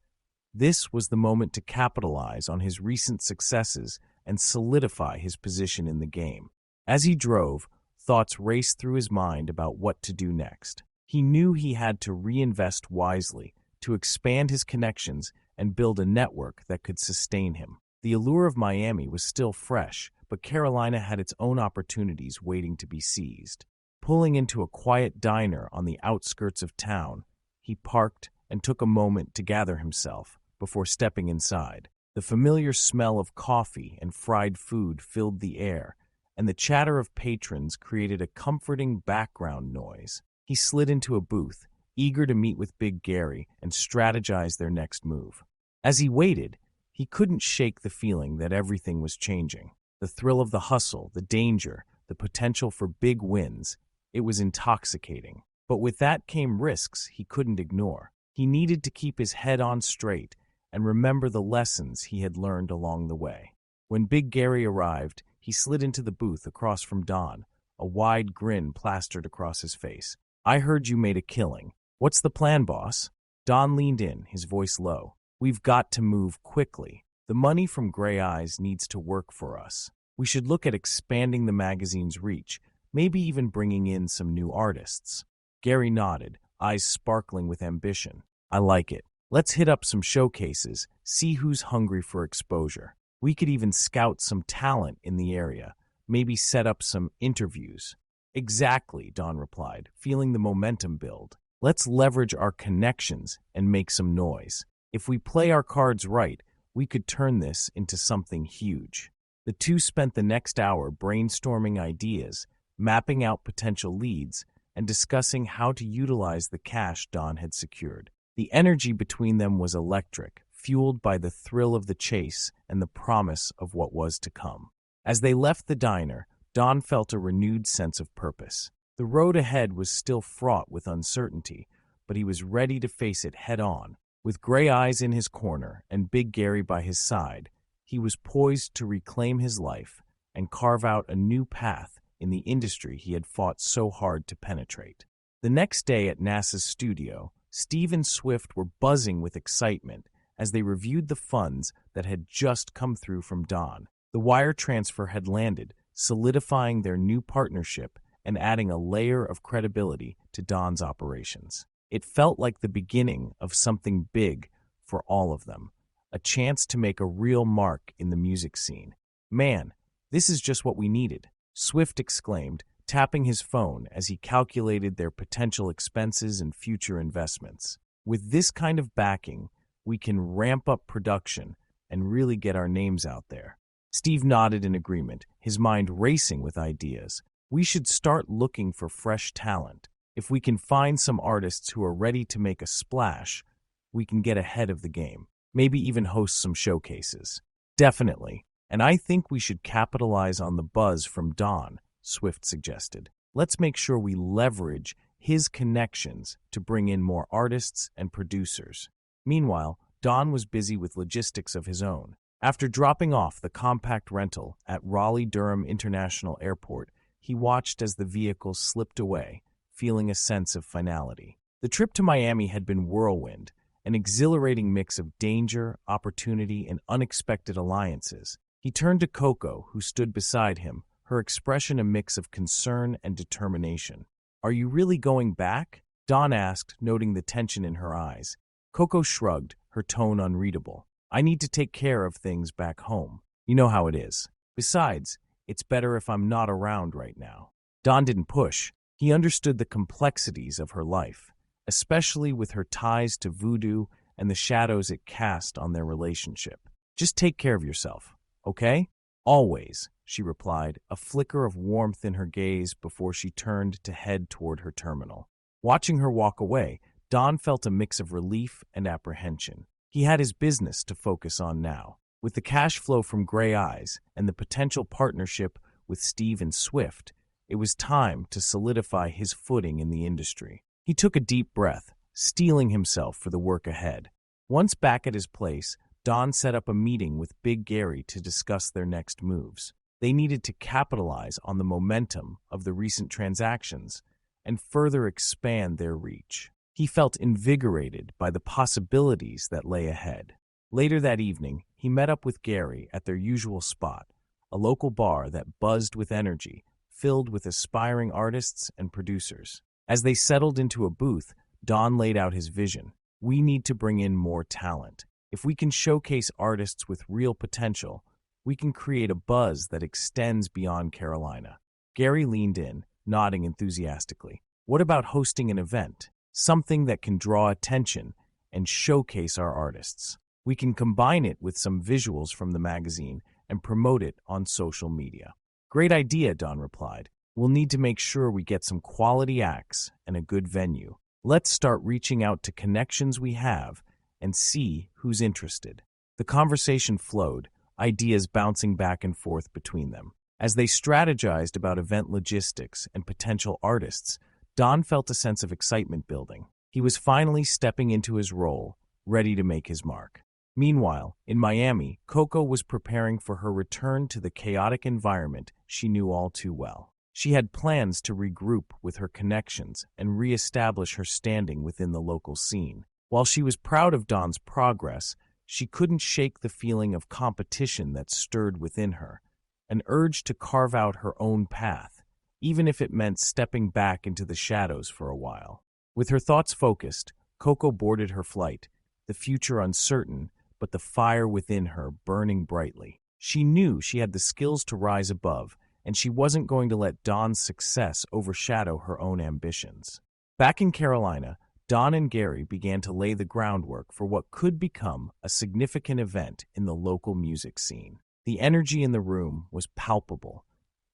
This was the moment to capitalize on his recent successes and solidify his position in the game. As he drove, thoughts raced through his mind about what to do next. He knew he had to reinvest wisely, to expand his connections and build a network that could sustain him. The allure of Miami was still fresh, but Carolina had its own opportunities waiting to be seized. Pulling into a quiet diner on the outskirts of town, he parked and took a moment to gather himself before stepping inside. The familiar smell of coffee and fried food filled the air, and the chatter of patrons created a comforting background noise. He slid into a booth, eager to meet with Big Gary and strategize their next move. As he waited, he couldn't shake the feeling that everything was changing. The thrill of the hustle, the danger, the potential for big wins. It was intoxicating. But with that came risks he couldn't ignore. He needed to keep his head on straight and remember the lessons he had learned along the way. When Big Gary arrived, he slid into the booth across from Don, a wide grin plastered across his face. "I heard you made a killing. What's the plan, boss?" Don leaned in, his voice low. "We've got to move quickly. The money from Gray Eyes needs to work for us. We should look at expanding the magazine's reach, maybe even bringing in some new artists." Gary nodded, eyes sparkling with ambition. "I like it. Let's hit up some showcases, see who's hungry for exposure. We could even scout some talent in the area, maybe set up some interviews." "Exactly," Don replied, feeling the momentum build. "Let's leverage our connections and make some noise. If we play our cards right, we could turn this into something huge." The two spent the next hour brainstorming ideas, mapping out potential leads, and discussing how to utilize the cash Don had secured. The energy between them was electric, fueled by the thrill of the chase and the promise of what was to come. As they left the diner, Don felt a renewed sense of purpose. The road ahead was still fraught with uncertainty, but he was ready to face it head-on. With Gray Eyes in his corner and Big Gary by his side, he was poised to reclaim his life and carve out a new path in the industry he had fought so hard to penetrate. The next day at NASA's studio, Steve and Swift were buzzing with excitement as they reviewed the funds that had just come through from Don. The wire transfer had landed, solidifying their new partnership and adding a layer of credibility to Don's operations. It felt like the beginning of something big for all of them, a chance to make a real mark in the music scene. "Man, this is just what we needed," Swift exclaimed, tapping his phone as he calculated their potential expenses and future investments. "With this kind of backing, we can ramp up production and really get our names out there." Steve nodded in agreement, his mind racing with ideas. We should start looking for fresh talent. If we can find some artists who are ready to make a splash, we can get ahead of the game. Maybe even host some showcases. Definitely. And I think we should capitalize on the buzz from Don, Swift suggested. Let's make sure we leverage his connections to bring in more artists and producers. Meanwhile, Don was busy with logistics of his own. After dropping off the compact rental at Raleigh-Durham International Airport, he watched as the vehicle slipped away, feeling a sense of finality. The trip to Miami had been whirlwind, an exhilarating mix of danger, opportunity, and unexpected alliances. He turned to Coco, who stood beside him, her expression a mix of concern and determination. "Are you really going back?" Don asked, noting the tension in her eyes. Coco shrugged, her tone unreadable. "I need to take care of things back home. You know how it is. Besides, it's better if I'm not around right now." Don didn't push. He understood the complexities of her life, especially with her ties to Voodoo and the shadows it cast on their relationship. "Just take care of yourself, okay?" "Always," she replied, a flicker of warmth in her gaze before she turned to head toward her terminal. Watching her walk away, Don felt a mix of relief and apprehension. He had his business to focus on now. With the cash flow from Gray Eyes and the potential partnership with Steve and Swift, it was time to solidify his footing in the industry. He took a deep breath, steeling himself for the work ahead. Once back at his place, Don set up a meeting with Big Gary to discuss their next moves. They needed to capitalize on the momentum of the recent transactions and further expand their reach. He felt invigorated by the possibilities that lay ahead. Later that evening, he met up with Gary at their usual spot, a local bar that buzzed with energy, filled with aspiring artists and producers. As they settled into a booth, Don laid out his vision. "We need to bring in more talent. If we can showcase artists with real potential, we can create a buzz that extends beyond Carolina." Gary leaned in, nodding enthusiastically. "What about hosting an event? Something that can draw attention and showcase our artists. We can combine it with some visuals from the magazine and promote it on social media." "Great idea," Don replied. "We'll need to make sure we get some quality acts and a good venue. Let's start reaching out to connections we have and see who's interested." The conversation flowed, ideas bouncing back and forth between them. As they strategized about event logistics and potential artists, Don felt a sense of excitement building. He was finally stepping into his role, ready to make his mark. Meanwhile, in Miami, Coco was preparing for her return to the chaotic environment she knew all too well. She had plans to regroup with her connections and reestablish her standing within the local scene. While she was proud of Don's progress, she couldn't shake the feeling of competition that stirred within her, an urge to carve out her own path, even if it meant stepping back into the shadows for a while. With her thoughts focused, Coco boarded her flight, the future uncertain, but the fire within her burning brightly. She knew she had the skills to rise above, and she wasn't going to let Don's success overshadow her own ambitions. Back in Carolina, Don and Gary began to lay the groundwork for what could become a significant event in the local music scene. The energy in the room was palpable,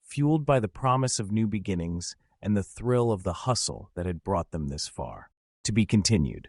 fueled by the promise of new beginnings and the thrill of the hustle that had brought them this far. To be continued.